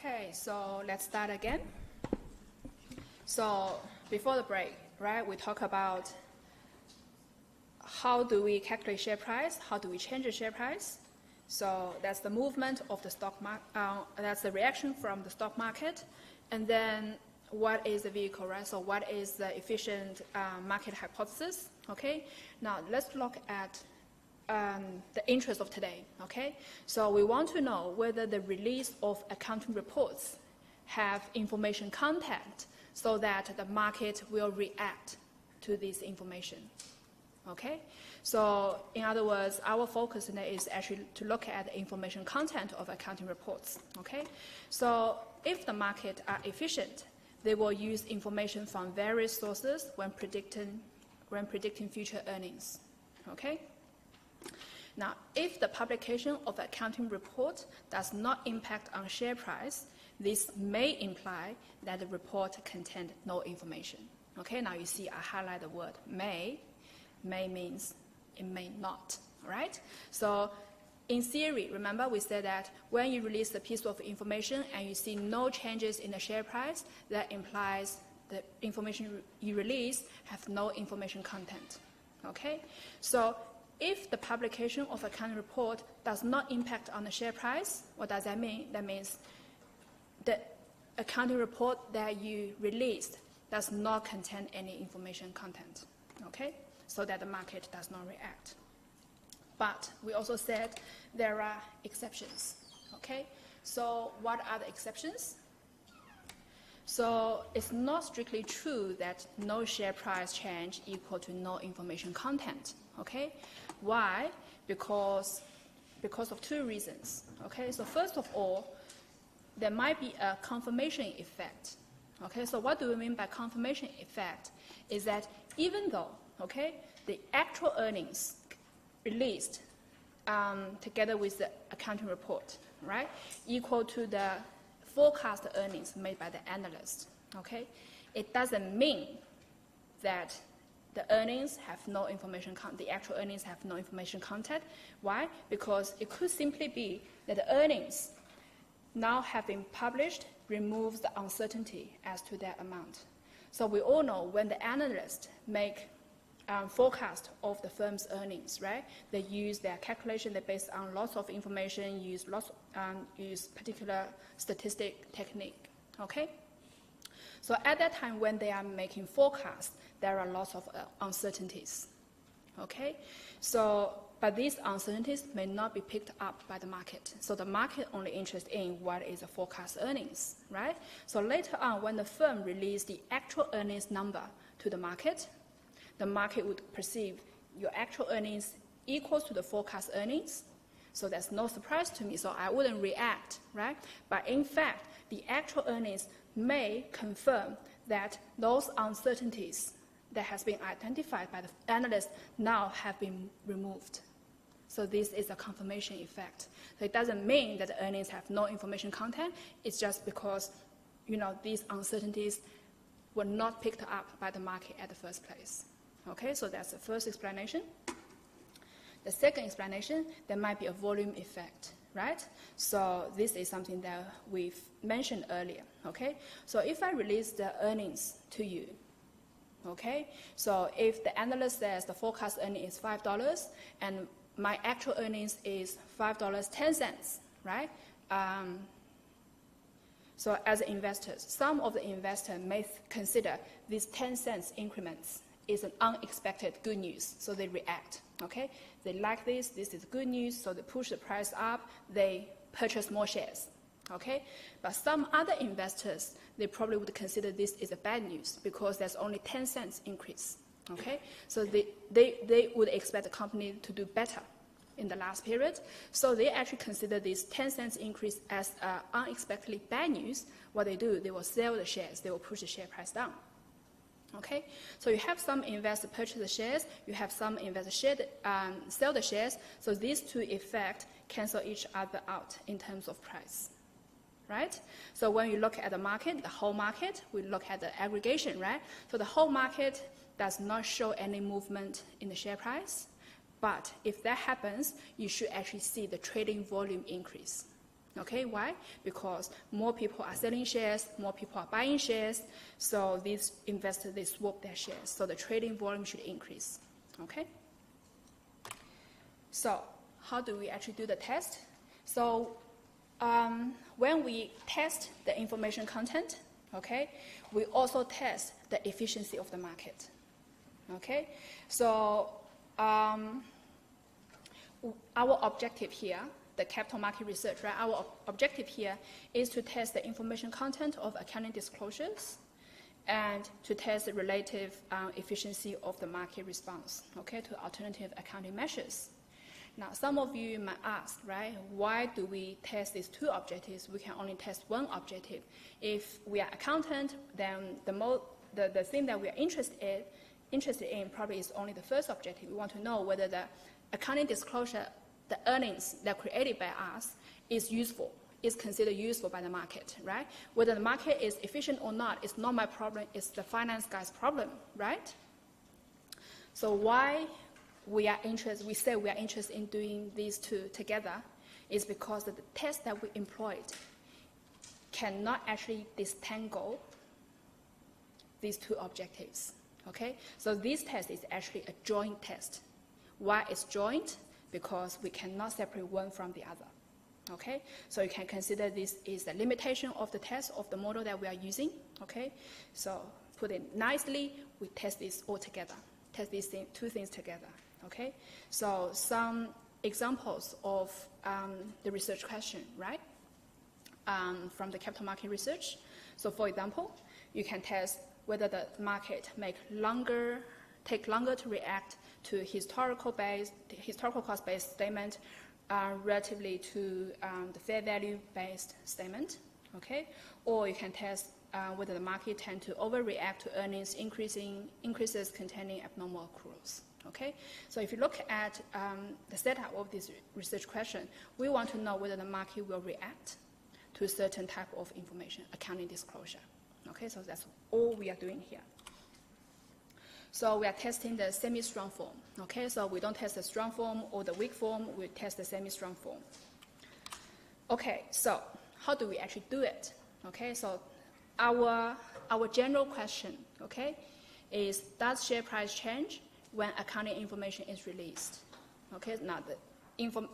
Okay, so let's start again. So before the break, right, we talk about how do we calculate share price, how do we change the share price. So that's the movement of the stock market, that's the reaction from the stock market, and then what is the vehicle, right? So what is the efficient market hypothesis, okay? Now let's look at the interest of today, okay? So we want to know whether the release of accounting reports have information content so that the market will react to this information, okay? So in other words, our focus today is actually to look at the information content of accounting reports, okay? So if the market are efficient, they will use information from various sources when predicting future earnings, okay? Now, if the publication of accounting report does not impact on share price, this may imply that the report contained no information. Okay, now you see I highlight the word may. May means it may not, all right? So in theory, remember we said that when you release a piece of information and you see no changes in the share price, that implies the information you release have no information content, okay? So if the publication of accounting report does not impact on the share price, what does that mean? That means the accounting report that you released does not contain any information content, okay? So that the market does not react. But we also said there are exceptions, okay? So what are the exceptions? So it's not strictly true that no share price change equal to no information content, okay? Why? Because of two reasons, okay? So first of all, there might be a confirmation effect, okay? So what do we mean by confirmation effect? Is that even though, okay, the actual earnings released together with the accounting report, right, equal to the forecast earnings made by the analyst, okay, it doesn't mean that the earnings have no information, the actual earnings have no information content. Why? Because it could simply be that the earnings now have been published removes the uncertainty as to their amount. So we all know when the analysts make forecast of the firm's earnings, right? They use their calculation, they based on lots of information, use particular statistic technique, okay? So at that time when they are making forecasts, there are lots of uncertainties, okay? So, but these uncertainties may not be picked up by the market. So the market only interested in what is the forecast earnings, right? So later on, when the firm released the actual earnings number to the market would perceive your actual earnings equals to the forecast earnings. So that's no surprise to me, so I wouldn't react, right? But in fact, the actual earnings may confirm that those uncertainties that has been identified by the analyst now have been removed. So this is a confirmation effect. So it doesn't mean that the earnings have no information content. It's just because, you know, these uncertainties were not picked up by the market at the first place. Okay, so that's the first explanation. The second explanation, there might be a volume effect, right? So this is something that we've mentioned earlier, okay? So if I release the earnings to you, okay? So if the analyst says the forecast earning is $5 and my actual earnings is $5.10, right? So as investors, some of the investors may consider these 10 cents increments is an unexpected good news, so they react, okay? They like this is good news, so they push the price up, they purchase more shares, okay? But some other investors, they probably would consider this is a bad news because there's only 10 cents increase, okay? So they would expect the company to do better in the last period, so they actually consider this 10 cents increase as unexpectedly bad news. What they do, they will sell the shares, they will push the share price down. Okay, so you have some investors purchase the shares, you have some investors sell the shares, so these two effects cancel each other out in terms of price, right? So when you look at the market, the whole market, we look at the aggregation, right? So the whole market does not show any movement in the share price, but if that happens, you should actually see the trading volume increase. Okay, why? Because more people are selling shares, more people are buying shares, so these investors, they swap their shares, so the trading volume should increase. Okay? So how do we actually do the test? So when we test the information content, okay, we also test the efficiency of the market. Okay? So our objective here, the capital market research, right? Our objective here is to test the information content of accounting disclosures and to test the relative efficiency of the market response, okay, to alternative accounting measures. Now, some of you might ask, right, why do we test these two objectives? We can only test one objective. If we are accountant, then the thing that we are interested in probably is only the first objective. We want to know whether the accounting disclosure, the earnings that are created by us, is useful, is considered useful by the market, right? Whether the market is efficient or not is not my problem, it's the finance guy's problem, right? So why we say we are interested in doing these two together is because the test that we employed cannot actually disentangle these two objectives, okay? So this test is actually a joint test. Why it's joint? Because we cannot separate one from the other, okay? So you can consider this is a limitation of the test of the model that we are using, okay? So put it nicely, we test this all together, test these two things together, okay? So some examples of the research question, right? From the capital market research. So for example, you can test whether the market take longer to react to historical cost-based statement relatively to the fair value-based statement, okay? Or you can test whether the market tend to overreact to earnings increases containing abnormal accruals, okay? So if you look at the setup of this research question, we want to know whether the market will react to a certain type of information, accounting disclosure, okay? So that's all we are doing here. So we are testing the semi-strong form, okay? So we don't test the strong form or the weak form, we test the semi-strong form. Okay, so how do we actually do it? Okay, so our general question, okay, is does share price change when accounting information is released? Okay, now the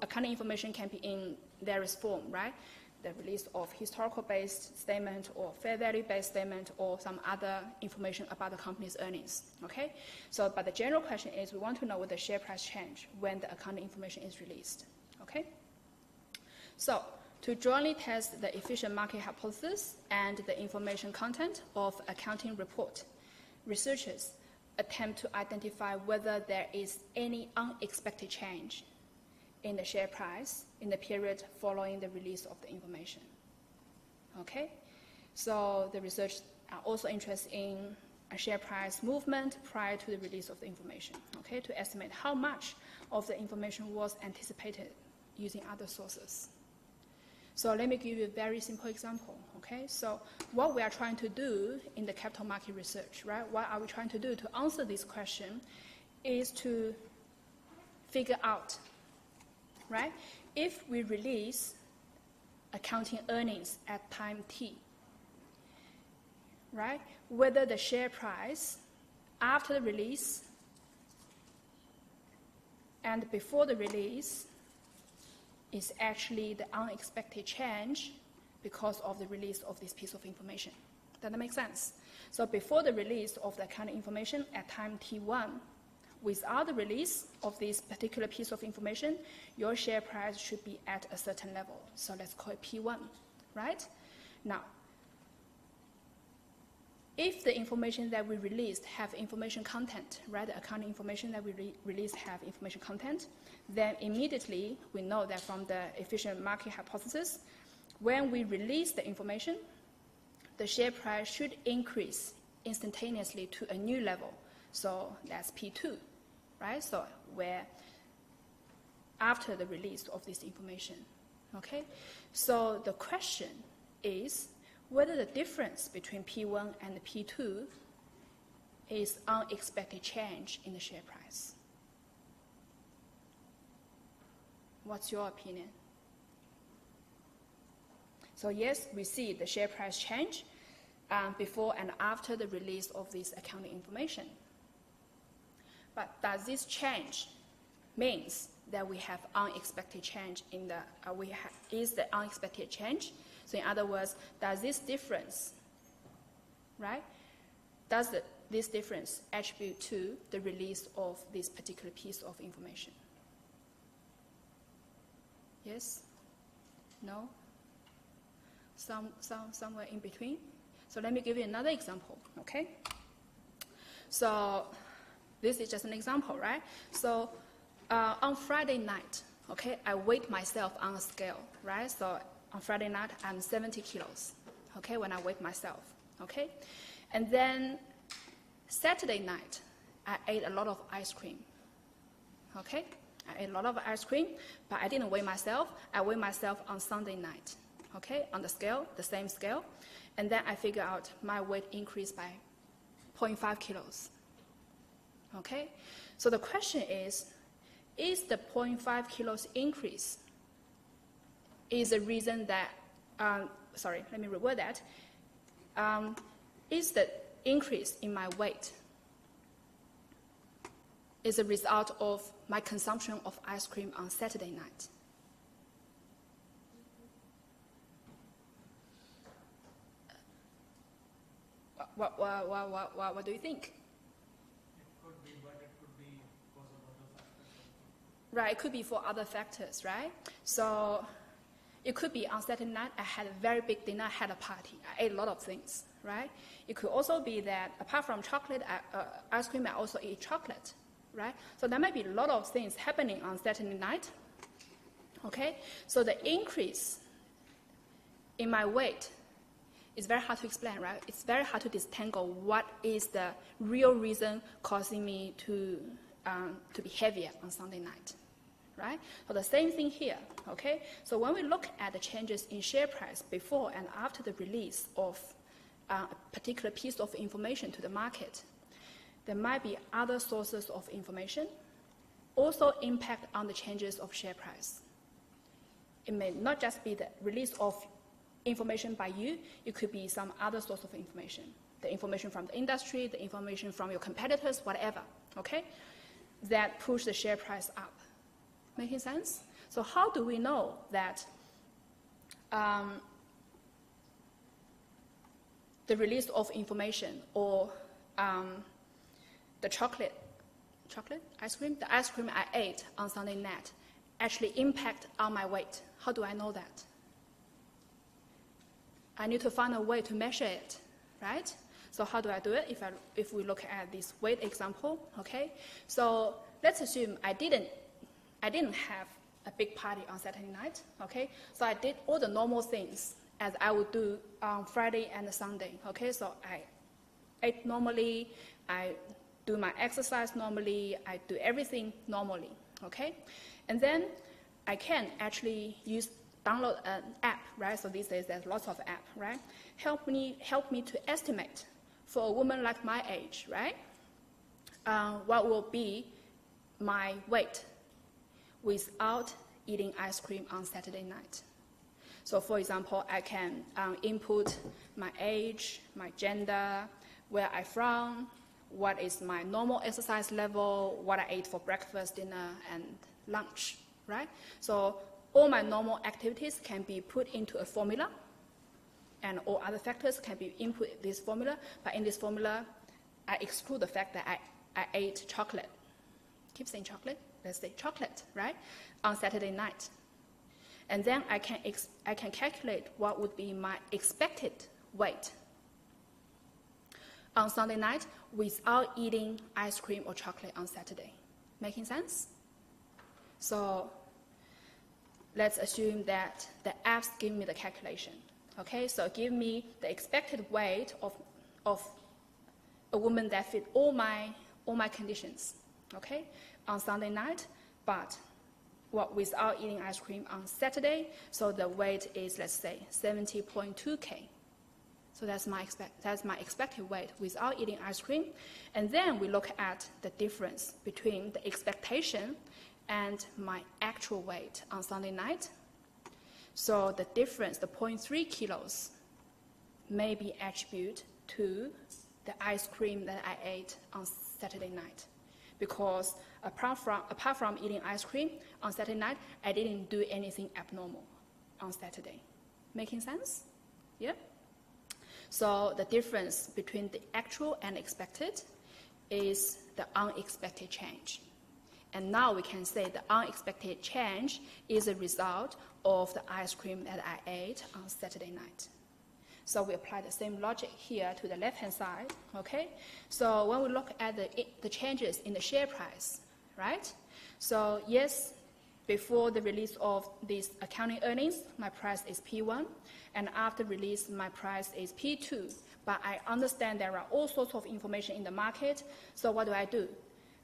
accounting information can be in various form, right? The release of historical-based statement or fair value-based statement or some other information about the company's earnings, okay? So, but the general question is we want to know whether share price change when the accounting information is released, okay? So, to jointly test the efficient market hypothesis and the information content of accounting report, researchers attempt to identify whether there is any unexpected change in the share price in the period following the release of the information. Okay? So the research are also interested in a share price movement prior to the release of the information, okay, to estimate how much of the information was anticipated using other sources. So let me give you a very simple example, okay? So what we are trying to do in the capital market research, right? What are we trying to do to answer this question is to figure out, right? If we release accounting earnings at time t, right? Whether the share price after the release and before the release is actually the unexpected change because of the release of this piece of information. Does that make sense? So before the release of the accounting information at time t1, without the release of this particular piece of information, your share price should be at a certain level. So let's call it P1, right? Now, if the information that we released have information content, right, the accounting information that we released have information content, then immediately we know that from the efficient market hypothesis, when we release the information, the share price should increase instantaneously to a new level. So that's P2, right? So where after the release of this information, okay? So the question is whether the difference between P1 and P2 is unexpected change in the share price. What's your opinion? So yes, we see the share price change before and after the release of this accounting information. But does this change means that we have unexpected change in the, is the unexpected change? So in other words, does this difference, right? Does this difference attribute to the release of this particular piece of information? Yes? No? Somewhere in between? So let me give you another example, okay? So this is just an example, right? So on Friday night, okay, I weighed myself on a scale, right? So on Friday night, I'm 70 kilos, okay, when I weighed myself, okay? And then Saturday night, I ate a lot of ice cream, okay? I ate a lot of ice cream, but I didn't weigh myself. I weighed myself on Sunday night, okay, on the scale, the same scale. And then I figure out my weight increased by 0.5 kilos, okay? So the question is the 0.5 kilos increase is the reason that, sorry, let me reword that. Is the increase in my weight is a result of my consumption of ice cream on Saturday night? What do you think? It could be, but it could be because of other factors. Right, it could be for other factors, right? So it could be on Saturday night, I had a very big dinner, I had a party, I ate a lot of things, right? It could also be that apart from chocolate, ice cream, I also eat chocolate, right? So there might be a lot of things happening on Saturday night, okay? So the increase in my weight is very hard to explain, right? It's very hard to disentangle what is the real reason causing me to be heavier on Sunday night, right? So the same thing here, okay? So when we look at the changes in share price before and after the release of a particular piece of information to the market, there might be other sources of information also impact on the changes of share price. It may not just be the release of information by you, it could be some other source of information. The information from the industry, the information from your competitors, whatever, okay? That push the share price up. Making sense? So how do we know that the release of information or the ice cream, the ice cream I ate on Sunday night actually impact on my weight? How do I know that? I need to find a way to measure it, right? So how do I do it? If we look at this weight example, okay? So let's assume I didn't have a big party on Saturday night, okay? So I did all the normal things as I would do on Friday and Sunday, okay? So I ate normally, I do my exercise normally, I do everything normally, okay? And then I can actually download an app, right? So these days there's lots of apps, right? Help me to estimate for a woman like my age, right? What will be my weight without eating ice cream on Saturday night? So for example, I can input my age, my gender, where I'm from, what is my normal exercise level, what I ate for breakfast, dinner, and lunch, right? So all my normal activities can be put into a formula, and all other factors can be input in this formula, but in this formula, I exclude the fact that I ate chocolate. Keep saying chocolate, let's say chocolate, right, on Saturday night. And then I can calculate what would be my expected weight on Sunday night without eating ice cream or chocolate on Saturday. Making sense? So let's assume that the apps give me the calculation, okay? So give me the expected weight of a woman that fit all my conditions, okay, on Sunday night, but without eating ice cream on Saturday. So the weight is, let's say, 70.2K. So that's my expected weight without eating ice cream. And then we look at the difference between the expectation and my actual weight on Sunday night. So the difference, the 0.3 kilos, may be attributed to the ice cream that I ate on Saturday night. Because apart from eating ice cream on Saturday night, I didn't do anything abnormal on Saturday. Making sense? Yeah? So the difference between the actual and expected is the unexpected change. And now we can say the unexpected change is a result of the ice cream that I ate on Saturday night. So we apply the same logic here to the left-hand side, okay? So when we look at the changes in the share price, right? So yes, before the release of these accounting earnings, my price is P1, and after release, my price is P2. But I understand there are all sorts of information in the market, so what do?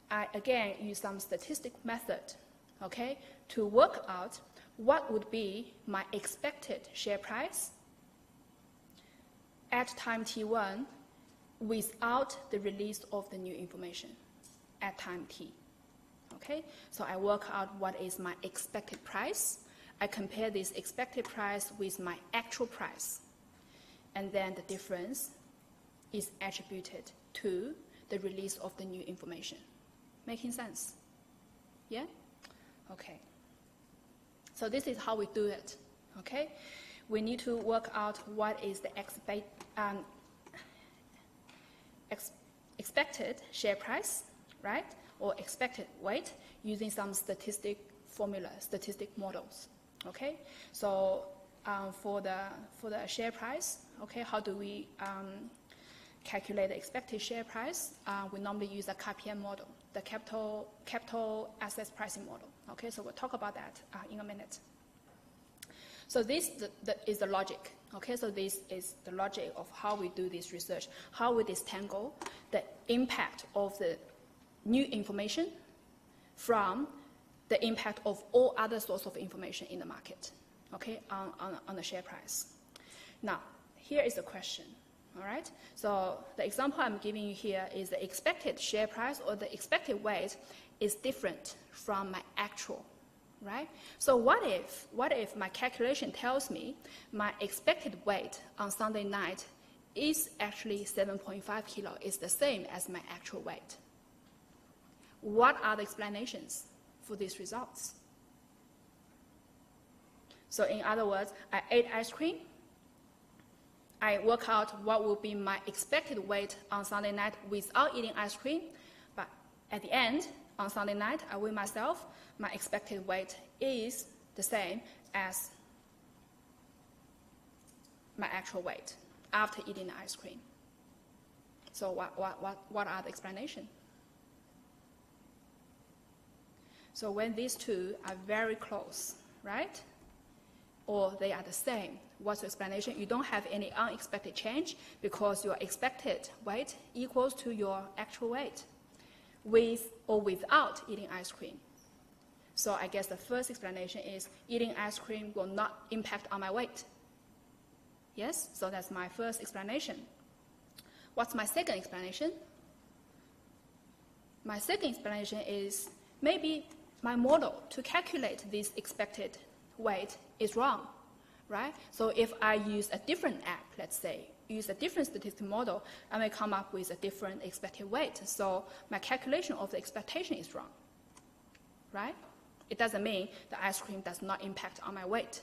I, again, use some statistic method, okay, to work out what would be my expected share price at time T1 without the release of the new information at time T. Okay, so I work out what is my expected price. I compare this expected price with my actual price. And then the difference is attributed to the release of the new information. Making sense? Yeah? Okay. So this is how we do it. Okay? We need to work out what is the expected share price, right? Or expected weight using some statistic formula, statistic models. Okay, so for the share price, okay, how do we calculate the expected share price? We normally use a KPM model, the capital assets pricing model. Okay, so we'll talk about that in a minute. So this is the logic. Okay, so this is the logic of how we do this research, how we disentangle the impact of the new information from the impact of all other sources of information in the market, okay, on the share price. Now, here is the question, all right? So the example I'm giving you here is the expected share price or the expected weight is different from my actual, right? So what if my calculation tells me my expected weight on Sunday night is actually 7.5 kilo, is the same as my actual weight? What are the explanations for these results? So in other words, I ate ice cream. I work out what will be my expected weight on Sunday night without eating ice cream. But at the end, on Sunday night, I weigh myself. My expected weight is the same as my actual weight after eating the ice cream. So what are the explanations? So when these two are very close, right? Or they are the same, what's the explanation? You don't have any unexpected change because your expected weight equals to your actual weight with or without eating ice cream. So I guess the first explanation is eating ice cream will not impact on my weight. Yes, so that's my first explanation. What's my second explanation? My second explanation is maybe my model to calculate this expected weight is wrong, right? So if I use a different app, let's say, use a different statistical model, I may come up with a different expected weight. So my calculation of the expectation is wrong, right? It doesn't mean the ice cream does not impact on my weight.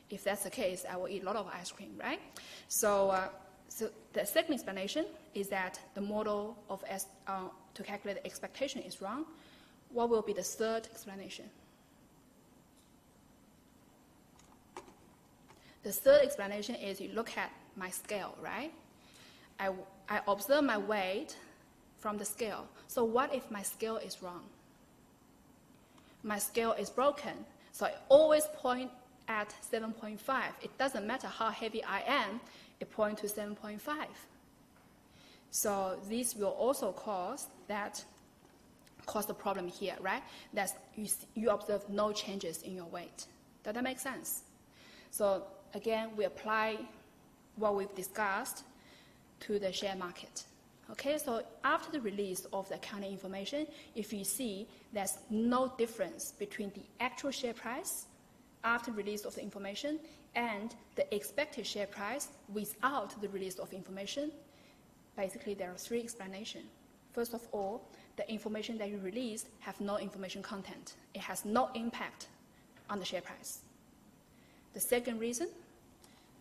If that's the case, I will eat a lot of ice cream, right? So, so the second explanation is that the model of to calculate the expectation is wrong. What will be the third explanation? The third explanation is you look at my scale, right? I observe my weight from the scale. So what if my scale is wrong? My scale is broken, so I always point at 7.5. It doesn't matter how heavy I am, it points to 7.5. So this will also cause the problem here, right? That you observe no changes in your weight. Does that make sense? So again, we apply what we've discussed to the share market. Okay, so after the release of the accounting information, if you see there's no difference between the actual share price after release of the information and the expected share price without the release of information, basically there are three explanations. First of all, the information that you released have no information content. It has no impact on the share price. The second reason,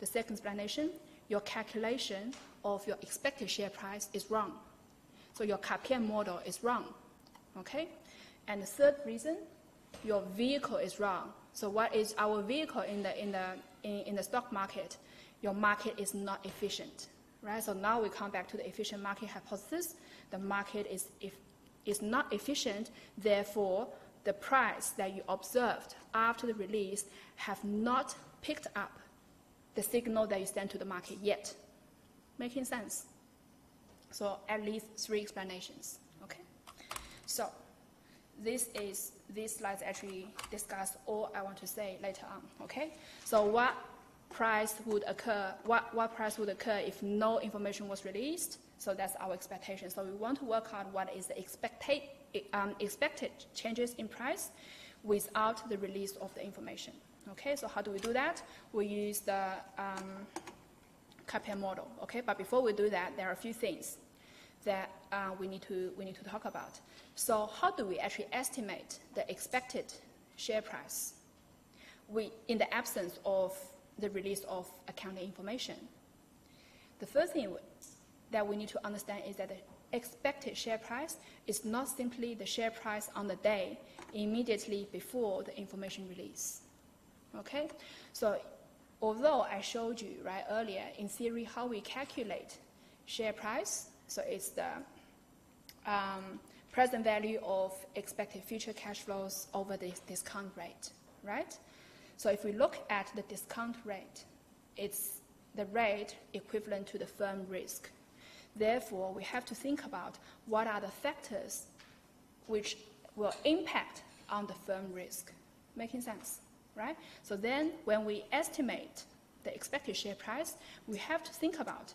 the second explanation, your calculation of your expected share price is wrong. So your KPM model is wrong, okay? And the third reason, your vehicle is wrong. So what is our vehicle in the stock market? Your market is not efficient, right? So now we come back to the efficient market hypothesis. The market is not efficient, therefore the price that you observed after the release have not picked up the signal that you sent to the market yet. Making sense? So at least three explanations, okay? So these slides actually discuss all I want to say later on, okay? So what price would occur if no information was released? So that's our expectation. So we want to work out what is the expected changes in price without the release of the information. Okay, so how do we do that? We use the KPM model. Okay, but before we do that, there are a few things that we need to talk about. So how do we actually estimate the expected share price in the absence of the release of accounting information? The first thing that we need to understand is that the expected share price is not simply the share price on the day immediately before the information release. Okay, so although I showed you right earlier in theory how we calculate share price, so it's the present value of expected future cash flows over the discount rate, right? So if we look at the discount rate, it's the rate equivalent to the firm risk. Therefore, we have to think about what are the factors which will impact on the firm risk. Making sense, right? So then when we estimate the expected share price, we have to think about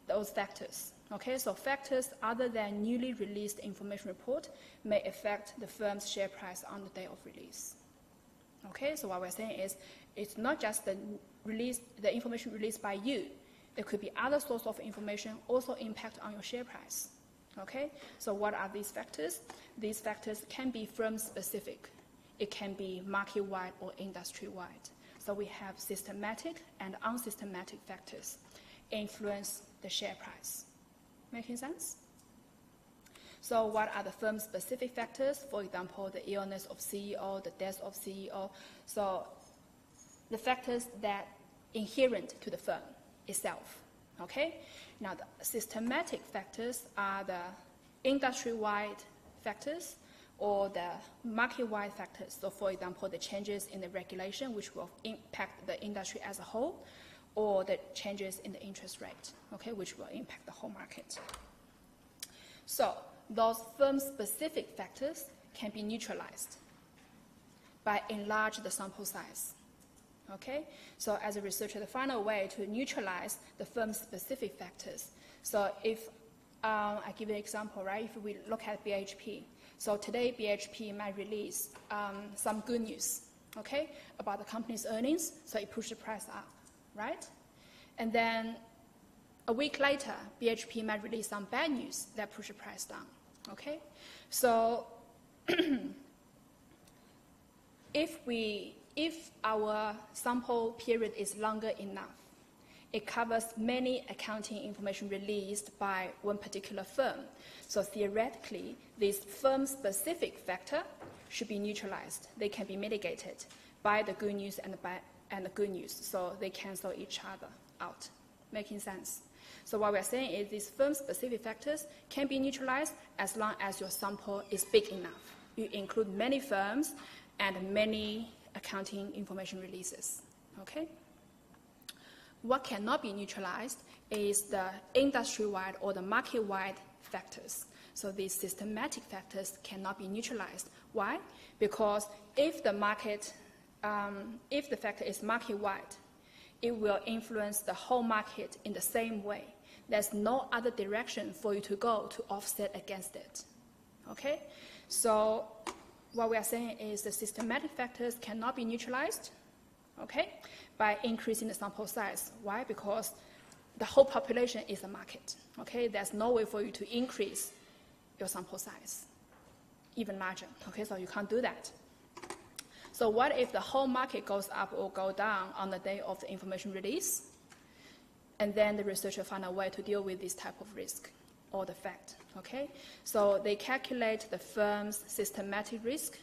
those factors. Okay, so factors other than newly released information report may affect the firm's share price on the day of release. Okay, so what we're saying is it's not just the information released by you. There could be other sources of information also impact on your share price. Okay, so what are these factors? These factors can be firm-specific. It can be market-wide or industry-wide. So we have systematic and unsystematic factors influence the share price. Making sense? So what are the firm-specific factors? For example, the illness of CEO, the death of CEO. So the factors that inherent to the firm itself. Okay? Now the systematic factors are the industry-wide factors or the market-wide factors. So for example, the changes in the regulation which will impact the industry as a whole, or the changes in the interest rate, okay, which will impact the whole market. So those firm-specific factors can be neutralized by enlarging the sample size. Okay, so as a researcher, the final way to neutralize the firm-specific factors. So if I give you an example, right? If we look at BHP, so today BHP might release some good news, okay, about the company's earnings, so it pushed the price up, right? And then a week later, BHP might release some bad news that push the price down, okay? So if our sample period is longer enough, it covers many accounting information released by one particular firm. So theoretically, this firm-specific factor should be neutralized. They can be mitigated by the good news and the good news, so they cancel each other out. Making sense? So what we're saying is these firm-specific factors can be neutralized as long as your sample is big enough. You include many firms and many accounting information releases, okay? What cannot be neutralized is the industry-wide or the market-wide factors. So these systematic factors cannot be neutralized. Why? Because if the factor is market-wide, it will influence the whole market in the same way. There's no other direction for you to go to offset against it. Okay? So what we are saying is the systematic factors cannot be neutralized, okay, by increasing the sample size. Why? Because the whole population is a market, okay? There's no way for you to increase your sample size even larger, okay? So you can't do that. So what if the whole market goes up or go down on the day of the information release? And then the researcher find a way to deal with this type of risk or the fact, okay? So they calculate the firm's systematic risk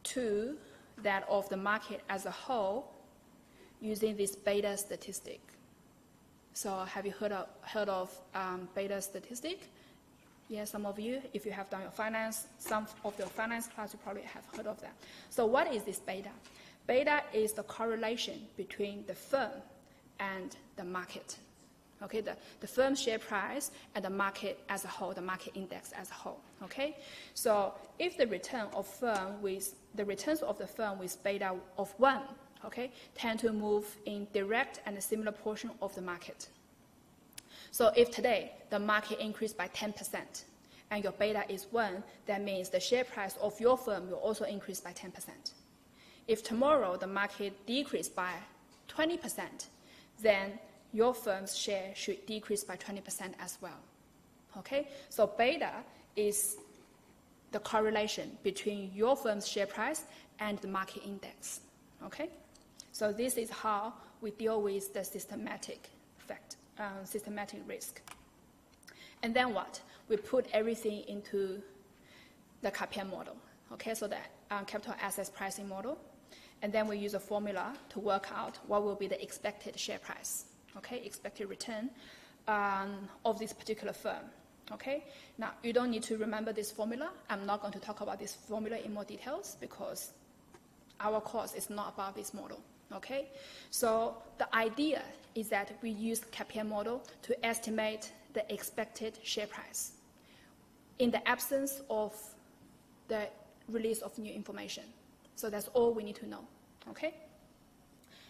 to that of the market as a whole using this beta statistic. So have you heard of beta statistic? Yeah, some of you, if you have done your finance, some of your finance class, you probably have heard of that. So what is this beta? Beta is the correlation between the firm and the market. Okay, the firm's share price and the market as a whole, the market index as a whole. Okay, so if the returns of the firm with beta of 1, okay, tend to move in direct and similar portion of the market. So if today the market increased by 10% and your beta is 1, that means the share price of your firm will also increase by 10%. If tomorrow the market decreased by 20%, then your firm's share should decrease by 20% as well. Okay? So beta is the correlation between your firm's share price and the market index. Okay? So this is how we deal with the systematic risk. And then what? We put everything into the CAPM model. Okay? So the capital assets pricing model. And then we use a formula to work out what will be the expected share price, okay, expected return of this particular firm, okay? Now, you don't need to remember this formula. I'm not going to talk about this formula in more details because our course is not about this model, okay? So the idea is that we use CAPM model to estimate the expected share price in the absence of the release of new information. So that's all we need to know, okay?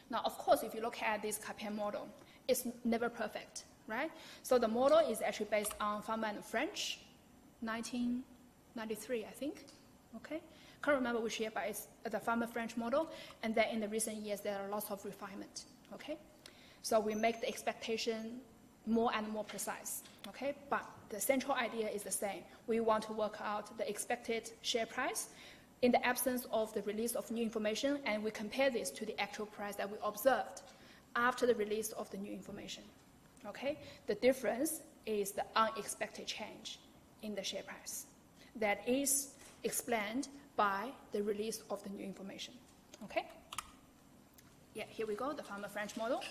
Now, of course, if you look at this CAPM model, it's never perfect, right? So the model is actually based on Farmer and French, 1993, I think, okay? Can't remember which year, but it's the Farmer French model, and then in the recent years, there are lots of refinement, okay? So we make the expectation more and more precise, okay? But the central idea is the same. We want to work out the expected share price in the absence of the release of new information, and we compare this to the actual price that we observed after the release of the new information, okay? The difference is the unexpected change in the share price that is explained by the release of the new information, okay? Yeah, here we go, the Farmer French model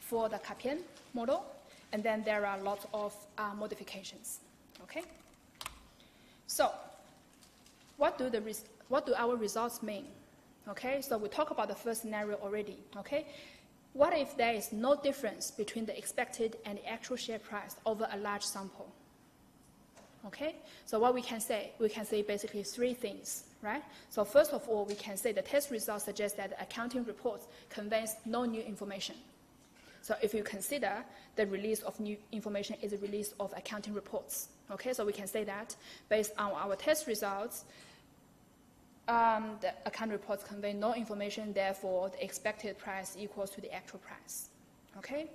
for the CAPM model, and then there are lots of modifications, okay? So, what do our results mean? Okay, so we talked about the first scenario already, okay? What if there is no difference between the expected and the actual share price over a large sample? Okay, so what we can say basically 3 things, right? So first of all, we can say the test results suggest that the accounting reports conveys no new information. So if you consider the release of new information is a release of accounting reports, okay? So we can say that based on our test results, the account reports convey no information, therefore the expected price equals to the actual price, okay?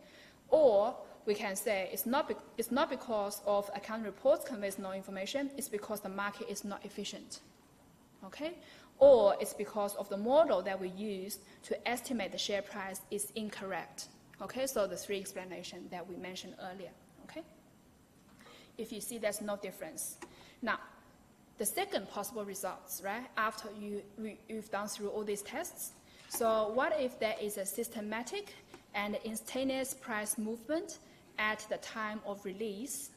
Or we can say it's not because of account reports conveys no information, it's because the market is not efficient, okay? Or it's because of the model that we use to estimate the share price is incorrect, okay? So the 3 explanations that we mentioned earlier, okay? If you see there's no difference. Now, the second possible results, right, after you've gone through all these tests, so what if there is a systematic and instantaneous price movement at the time of release?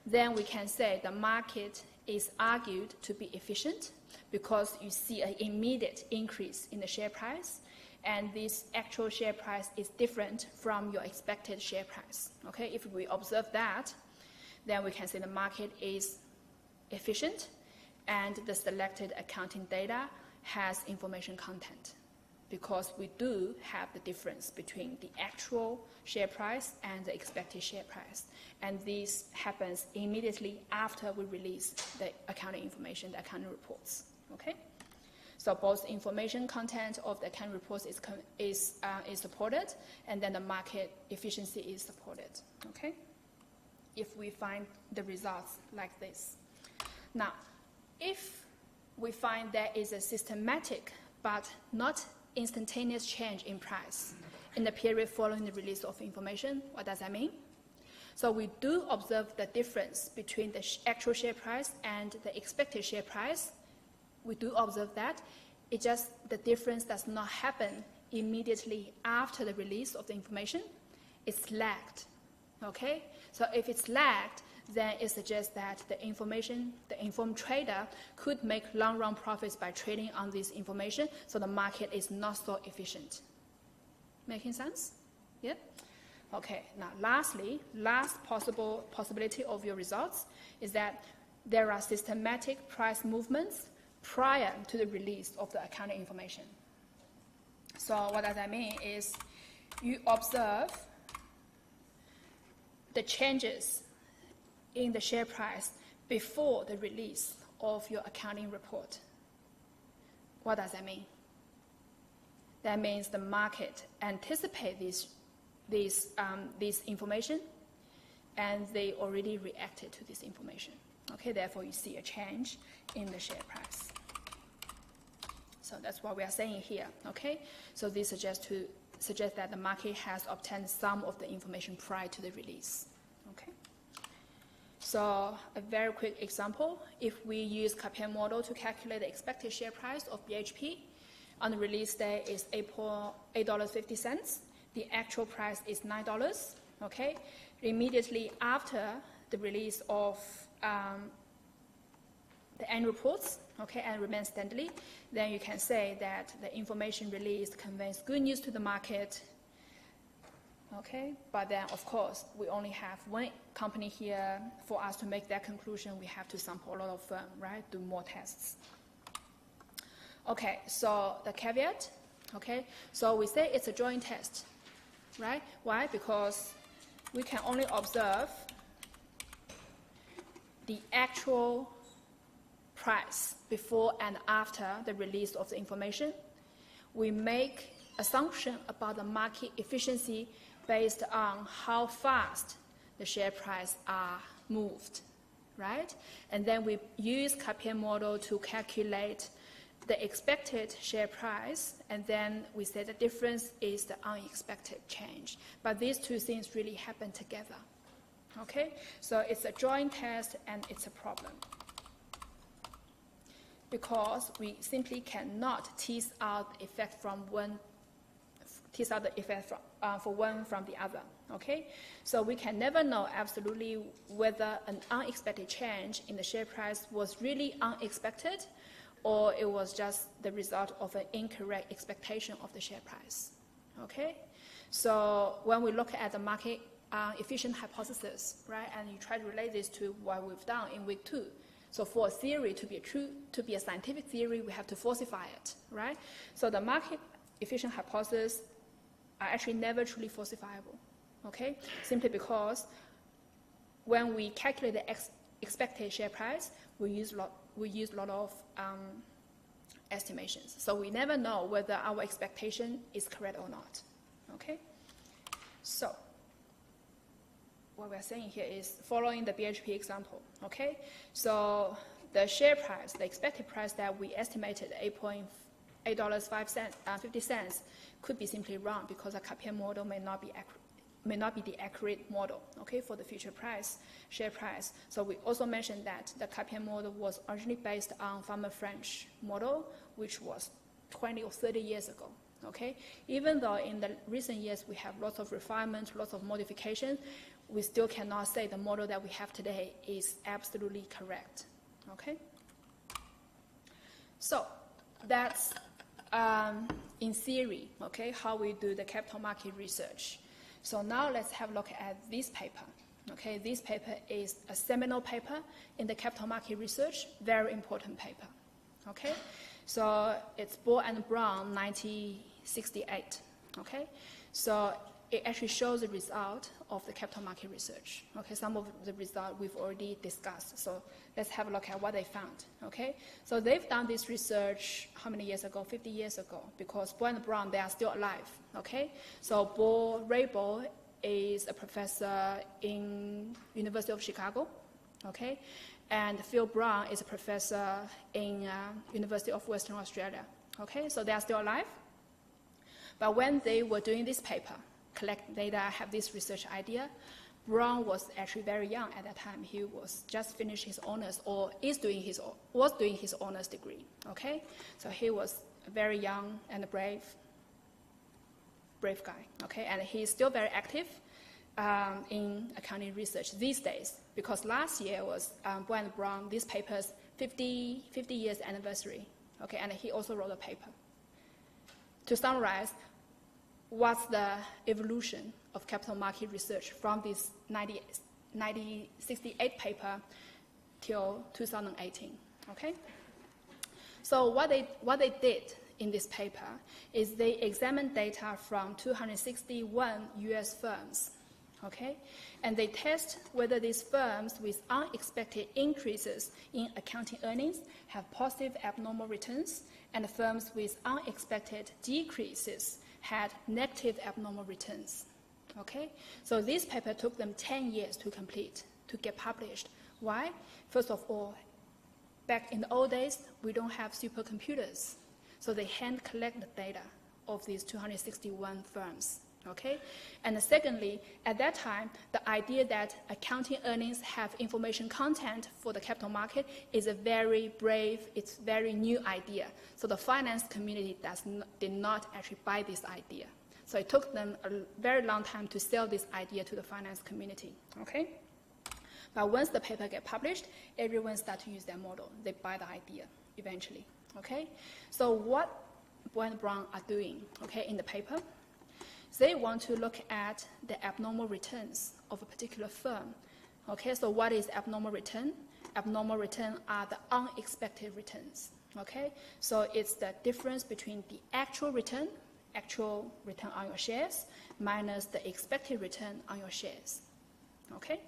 Then we can say the market is argued to be efficient because you see an immediate increase in the share price, and this actual share price is different from your expected share price, okay? If we observe that, then we can say the market is efficient and the selected accounting data has information content because we do have the difference between the actual share price and the expected share price. And this happens immediately after we release the accounting information, the accounting reports. Okay? So both information content of the accounting reports is supported, and then the market efficiency is supported. Okay? If we find the results like this. Now, if we find there is a systematic but not instantaneous change in price in the period following the release of information, what does that mean? So we do observe the difference between the actual share price and the expected share price. We do observe that. It's just the difference does not happen immediately after the release of the information. It's lagged. Okay? So if it's lagged, then it suggests that the informed trader could make long-run profits by trading on this information, so the market is not so efficient. Making sense? Yeah? Okay, now lastly, last possibility of your results is that there are systematic price movements prior to the release of the accounting information. So what does that mean is you observe the changes in the share price before the release of your accounting report. What does that mean? That means the market anticipates this information, and they already reacted to this information. Okay, therefore you see a change in the share price. So that's what we are saying here. Okay, so this suggests that the market has obtained some of the information prior to the release. Okay. So a very quick example, if we use Kaplan model to calculate the expected share price of BHP, on the release day is $8.50. The actual price is $9. Okay, immediately after the release of the annual reports, okay, and remains steadily, then you can say that the information released conveys good news to the market. Okay, but then of course we only have one company here. For us to make that conclusion, we have to sample a lot of firms, right? Do more tests. Okay, so the caveat. Okay, so we say it's a joint test, right? Why? Because we can only observe the actual price before and after the release of the information. We make assumption about the market efficiency based on how fast the share price are moved, right? And then we use Kaplan model to calculate the expected share price, and then we say the difference is the unexpected change. But these two things really happen together, okay? So it's a joint test and it's a problem, because we simply cannot tease out the effect from one for one from the other, okay? So we can never know absolutely whether an unexpected change in the share price was really unexpected or it was just the result of an incorrect expectation of the share price, okay? So when we look at the market efficient hypothesis, right, and you try to relate this to what we've done in week 2, so for a theory to be a scientific theory, we have to falsify it, right? So the market efficient hypothesis are actually never truly falsifiable, okay? Simply because when we calculate the expected share price, we use a lot of estimations. So we never know whether our expectation is correct or not, okay? So what we're saying here is following the BHP example, okay? So the share price, the expected price that we estimated, $8.50, could be simply wrong because a Kaplan model may not be the accurate model, okay, for the future price, share price. So we also mentioned that the Kaplan model was originally based on Farmer French model, which was 20 or 30 years ago, okay? Even though in the recent years we have lots of refinement, lots of modifications, we still cannot say the model that we have today is absolutely correct, okay? So that's in theory, okay, how we do the capital market research. So now let's have a look at this paper. Okay, this paper is a seminal paper in the capital market research, very important paper. Okay, so it's Ball and Brown, 1968. Okay, so it actually shows the result of the capital market research. Okay, some of the results we've already discussed. So let's have a look at what they found. Okay, so they've done this research how many years ago? 50 years ago, because Bo and Brown, they are still alive. Okay, so Ray Bo is a professor in University of Chicago. Okay, and Phil Brown is a professor in University of Western Australia. Okay, so they are still alive. But when they were doing this paper, collect data, have this research idea, Brown was actually very young at that time. He was just finished his honors, or was doing his honors degree. Okay, so he was a very young and brave guy. Okay, and he's still very active in accounting research these days, because last year was Bo and Brown, this paper's 50 years anniversary. Okay, and he also wrote a paper. To summarize, what's the evolution of capital market research from this 1968 paper till 2018, okay? So what they did in this paper is they examined data from 261 US firms, okay? And they test whether these firms with unexpected increases in accounting earnings have positive abnormal returns, and the firms with unexpected decreases had negative abnormal returns. Okay? So this paper took them 10 years to complete, to get published. Why? First of all, back in the old days, we don't have supercomputers. So they hand collect the data of these 261 firms. Okay? And secondly, at that time, the idea that accounting earnings have information content for the capital market is a very brave, it's very new idea. So the finance community did not actually buy this idea. So it took them a very long time to sell this idea to the finance community. Okay? But once the paper get published, everyone starts to use their model. They buy the idea eventually. Okay? So what Bo and Brown are doing, okay, in the paper, they want to look at the abnormal returns of a particular firm. Okay, so what is abnormal return? Abnormal return are the unexpected returns. Okay, so it's the difference between the actual return on your shares, minus the expected return on your shares. Okay,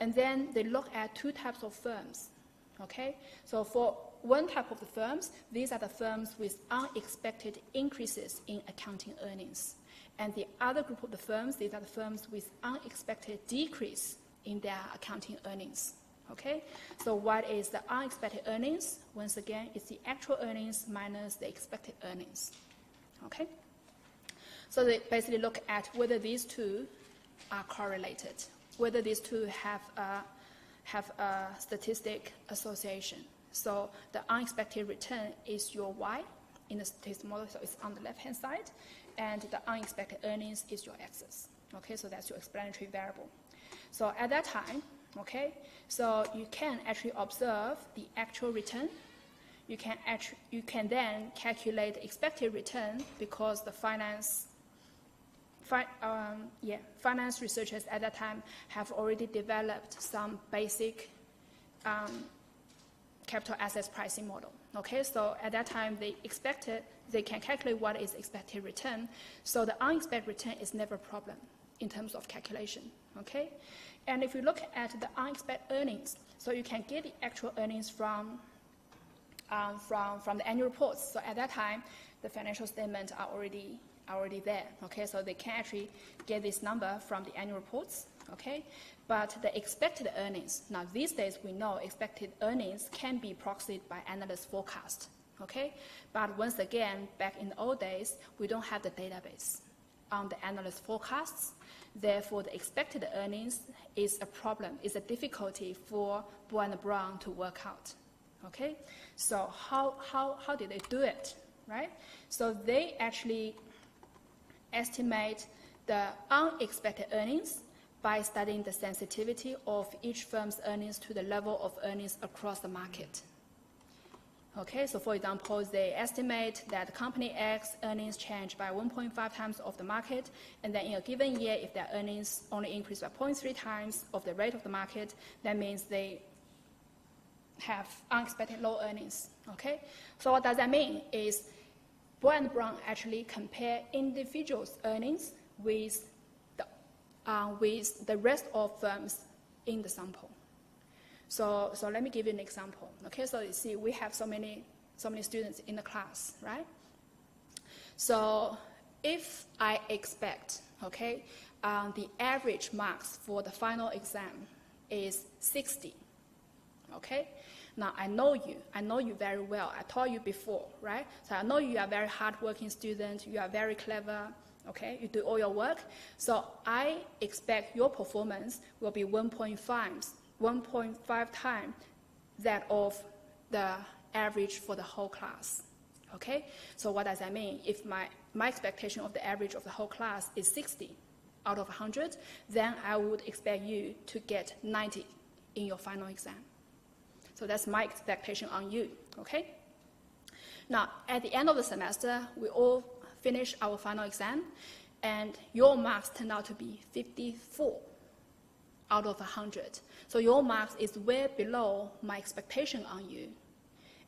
and then they look at two types of firms. Okay, so for one type of the firms, these are the firms with unexpected increases in accounting earnings. And the other group of the firms, these are the firms with unexpected decrease in their accounting earnings. Okay? So what is the unexpected earnings? Once again, it's the actual earnings minus the expected earnings. Okay? So they basically look at whether these two are correlated, whether these two have a statistic association. So the unexpected return is your Y in the statistical model, so it's on the left-hand side, and the unexpected earnings is your X's. Okay, so that's your explanatory variable. So at that time, okay, so you can actually observe the actual return. You can then calculate the expected return, because the finance researchers at that time have already developed some basic capital assets pricing model. Okay, so at that time they can calculate what is expected return. So the unexpected return is never a problem in terms of calculation. Okay, and if you look at the unexpected earnings, so you can get the actual earnings from the annual reports. So at that time, the financial statements are already there. Okay, so they can actually get this number from the annual reports. Okay, but the expected earnings, now these days we know expected earnings can be proxied by analyst forecast. Okay, but once again, back in the old days, we don't have the database on the analyst forecasts. Therefore, the expected earnings is a problem, is a difficulty for Bo and Brown to work out. Okay, so how did they do it, right? So they actually estimate the unexpected earnings by studying the sensitivity of each firm's earnings to the level of earnings across the market. Okay, so for example, they estimate that company X earnings change by 1.5 times of the market, and then in a given year, if their earnings only increase by 0.3 times of the rate of the market, that means they have unexpected low earnings. Okay, so what does that mean is Bo Boyle and Brown actually compare individuals' earnings with the rest of firms in the sample. So let me give you an example. Okay, so you see we have so many students in the class, right? So if I expect, okay, the average marks for the final exam is 60, okay? Now I know you very well. I told you before, right? So I know you are a very hardworking student, you are very clever, okay? You do all your work. So I expect your performance will be 1.5 times that of the average for the whole class, okay? So what does that mean? If my expectation of the average of the whole class is 60 out of 100, then I would expect you to get 90 in your final exam. So that's my expectation on you, okay? Now, at the end of the semester, we all finish our final exam, and your marks turned out to be 54 out of 100. So your marks is way below my expectation on you,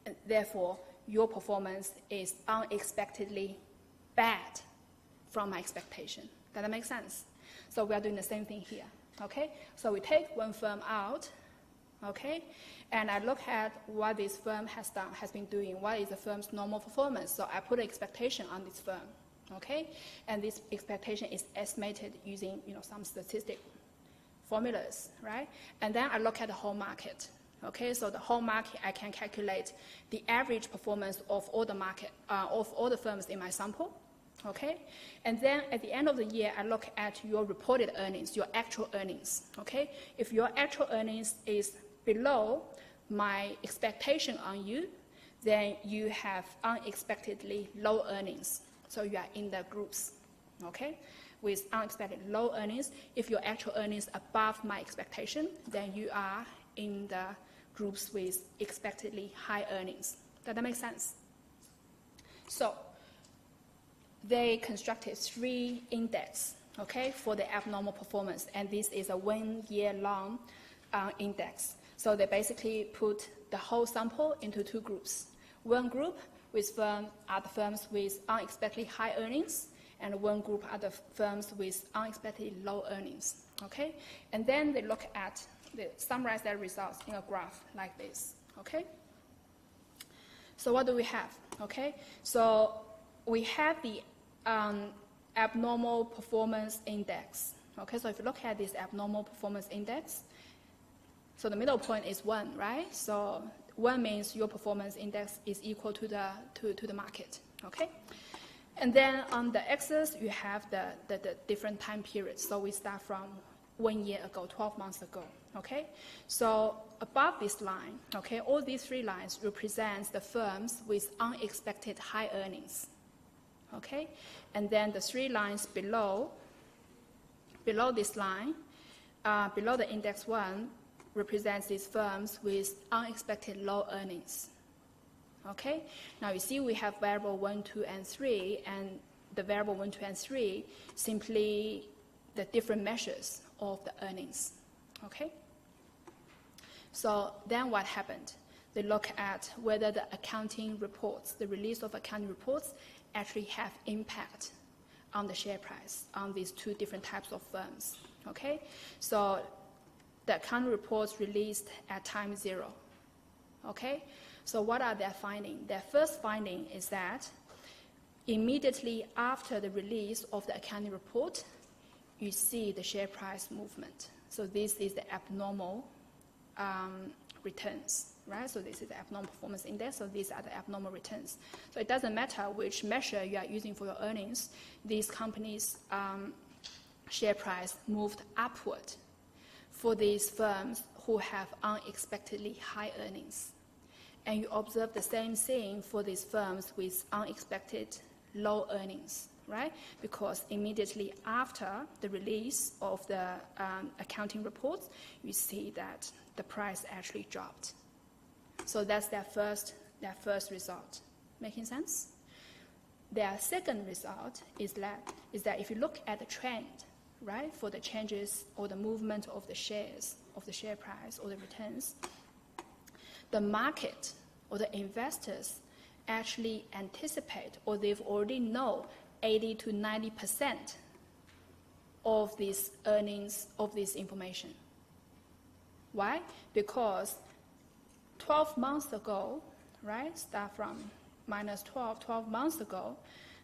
and therefore, your performance is unexpectedly bad from my expectation. Does that make sense? So we are doing the same thing here, okay? So we take one firm out, okay? And I look at what this firm has been doing, what is the firm's normal performance. So I put an expectation on this firm, okay? And this expectation is estimated using, some statistic formulas, right? And then I look at the whole market, okay? So the whole market, I can calculate the average performance of all the market, of all the firms in my sample, okay? And then at the end of the year, I look at your reported earnings, your actual earnings, okay? If your actual earnings is below my expectation on you, then you have unexpectedly low earnings. So you are in the groups, okay? With unexpected low earnings. If your actual earnings above my expectation, then you are in the groups with expectedly high earnings. Does that make sense? So they constructed 3 index, okay, for the abnormal performance, and this is a 1-year-long index. So they basically put the whole sample into 2 groups. One group are the firms with unexpectedly high earnings, and one group are the firms with unexpectedly low earnings, okay? And then they summarize their results in a graph like this, okay? So what do we have, okay? So we have the abnormal performance index, okay? So if you look at this abnormal performance index, so the middle point is 1, right? So 1 means your performance index is equal to the market, okay? And then on the axis, you have the different time periods. So we start from 1 year ago, 12 months ago, okay? So above this line, okay, all these 3 lines represent the firms with unexpected high earnings, okay? And then the 3 lines below this line, below the index 1, represents these firms with unexpected low earnings, okay? Now you see we have variable 1, 2, and 3, and the variable 1, 2, and 3 simply the different measures of the earnings, okay? So then what happened? They look at whether the accounting reports, the release of accounting reports, actually have impact on the share price on these 2 different types of firms, okay? So the accounting reports released at time 0, okay? So what are their findings? Their first finding is that immediately after the release of the accounting report, you see the share price movement. So this is the abnormal returns, right? So this is the abnormal performance index, so these are the abnormal returns. So it doesn't matter which measure you are using for your earnings, these companies' share price moved upward for these firms who have unexpectedly high earnings. And you observe the same thing for these firms with unexpected low earnings, right? Because immediately after the release of the accounting reports, you see that the price actually dropped. So that's their first result. Making sense? Their second result is that if you look at the trend, right, for the changes or the movement of the shares, of the share price or the returns, the market or the investors actually anticipate, or they've already know 80 to 90% of these earnings, of this information. Why? Because 12 months ago, right, start from minus 12 months ago,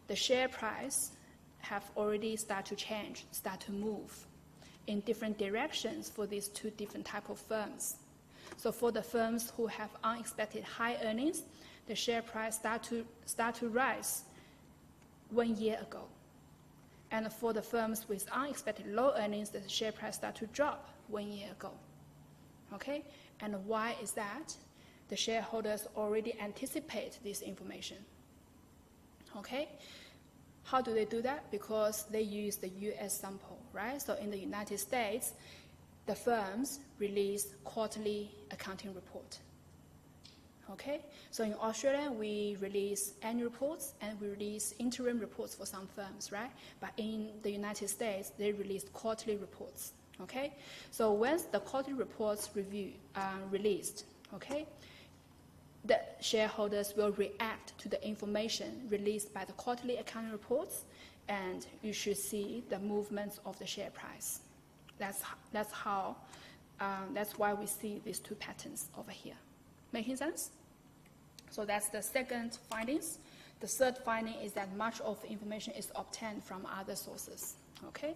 the share price have already started to change, start to move in different directions for these two different type of firms. So for the firms who have unexpected high earnings, the share price start to rise 1 year ago. And for the firms with unexpected low earnings, the share price start to drop 1 year ago. Okay? And why is that? The shareholders already anticipate this information. Okay? How do they do that? Because they use the US sample, right? So in the United States, the firms release quarterly accounting report. Okay? So in Australia, we release annual reports and we release interim reports for some firms, right? But in the United States, they release quarterly reports. Okay? So once the quarterly reports released, okay, the shareholders will react to the information released by the quarterly accounting reports, and you should see the movements of the share price. That's why we see these two patterns over here. Making sense? So that's the second findings. The third finding is that much of the information is obtained from other sources. Okay?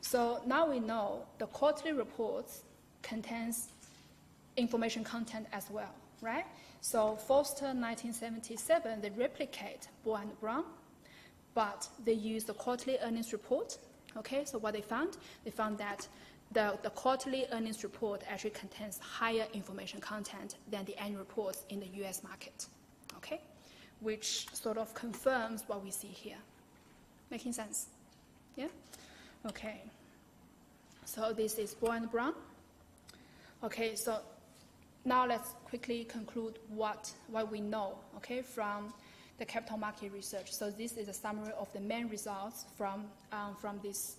So now we know the quarterly reports contains information content as well, right? So Foster 1977, they replicate Bohr and Brown, but they use the quarterly earnings report. Okay, so what they found that the quarterly earnings report actually contains higher information content than the annual reports in the US market. Okay, which sort of confirms what we see here. Making sense? Yeah? Okay. So this is Bohr and Brown. Okay, so now let's quickly conclude what we know, okay, from the capital market research. So this is a summary of the main results from this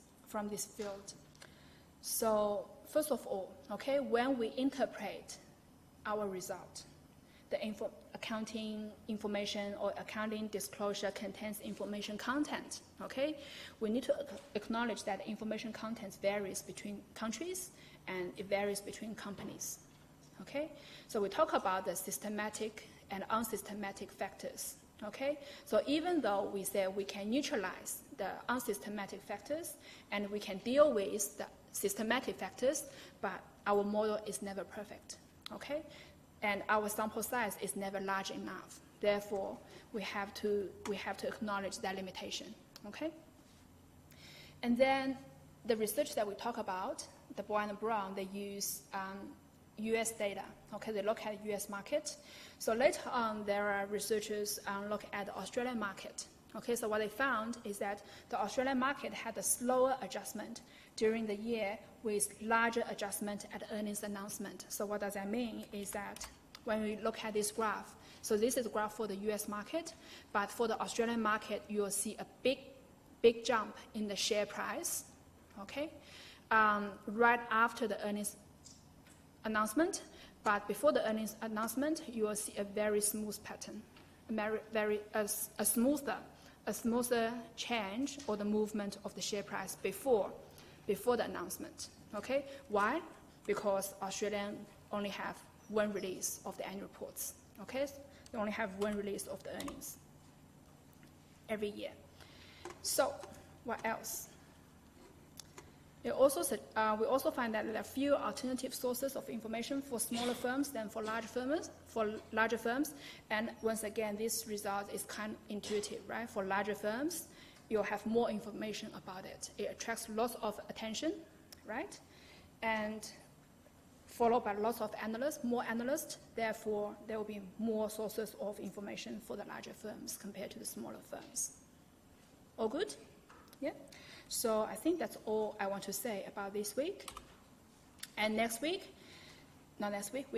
field. So first of all, okay, when we interpret our result, the accounting information or accounting disclosure contains information content, okay? We need to acknowledge that information content varies between countries and it varies between companies, okay? So we talk about the systematic and unsystematic factors, okay? So even though we say we can neutralize the unsystematic factors and we can deal with the systematic factors, but our model is never perfect, okay? And our sample size is never large enough. Therefore, we have to acknowledge that limitation, okay? And then the research that we talk about, the Bohr and Brown, they use US data, okay? They look at the US market. So later on, there are researchers look at the Australian market, okay? So what they found is that the Australian market had a slower adjustment during the year with larger adjustment at earnings announcement. So what does that mean is that when we look at this graph, so this is a graph for the US market, but for the Australian market, you will see a big jump in the share price, okay? Right after the earnings announcement, but before the earnings announcement, you will see a very smooth pattern, a smoother change or the movement of the share price before the announcement, okay? Why? Because Australians only have one release of the annual reports, okay? They only have one release of the earnings every year. So what else? We also find that there are few alternative sources of information for smaller firms than for larger firms. And once again, this result is kind of intuitive, right? For larger firms, you'll have more information about it. It attracts lots of attention, right? And followed by lots of analysts, more analysts. Therefore, there will be more sources of information for the larger firms compared to the smaller firms. All good? Yeah? So I think that's all I want to say about this week. And week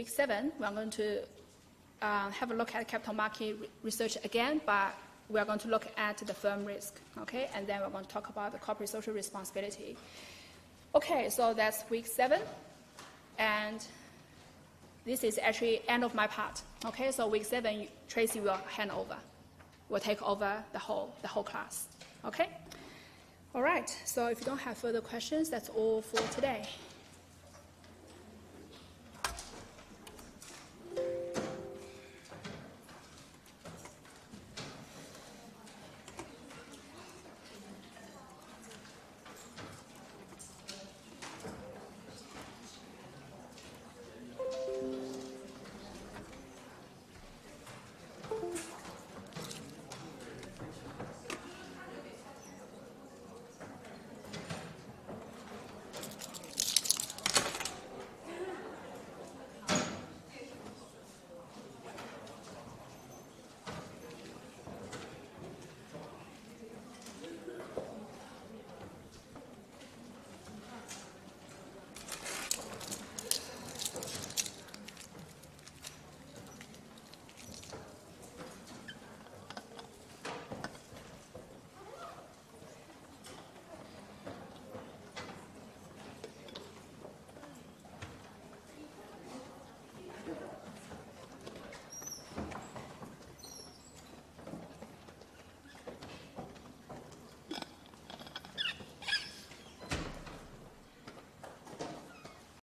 7, we're going to have a look at capital market research again, but we're going to look at the firm risk, okay? And then we're going to talk about the corporate social responsibility. Okay, so that's week 7. And this is actually end of my part. Okay, so week 7, Tracy will take over the whole class. Okay? All right, so if you don't have further questions, that's all for today.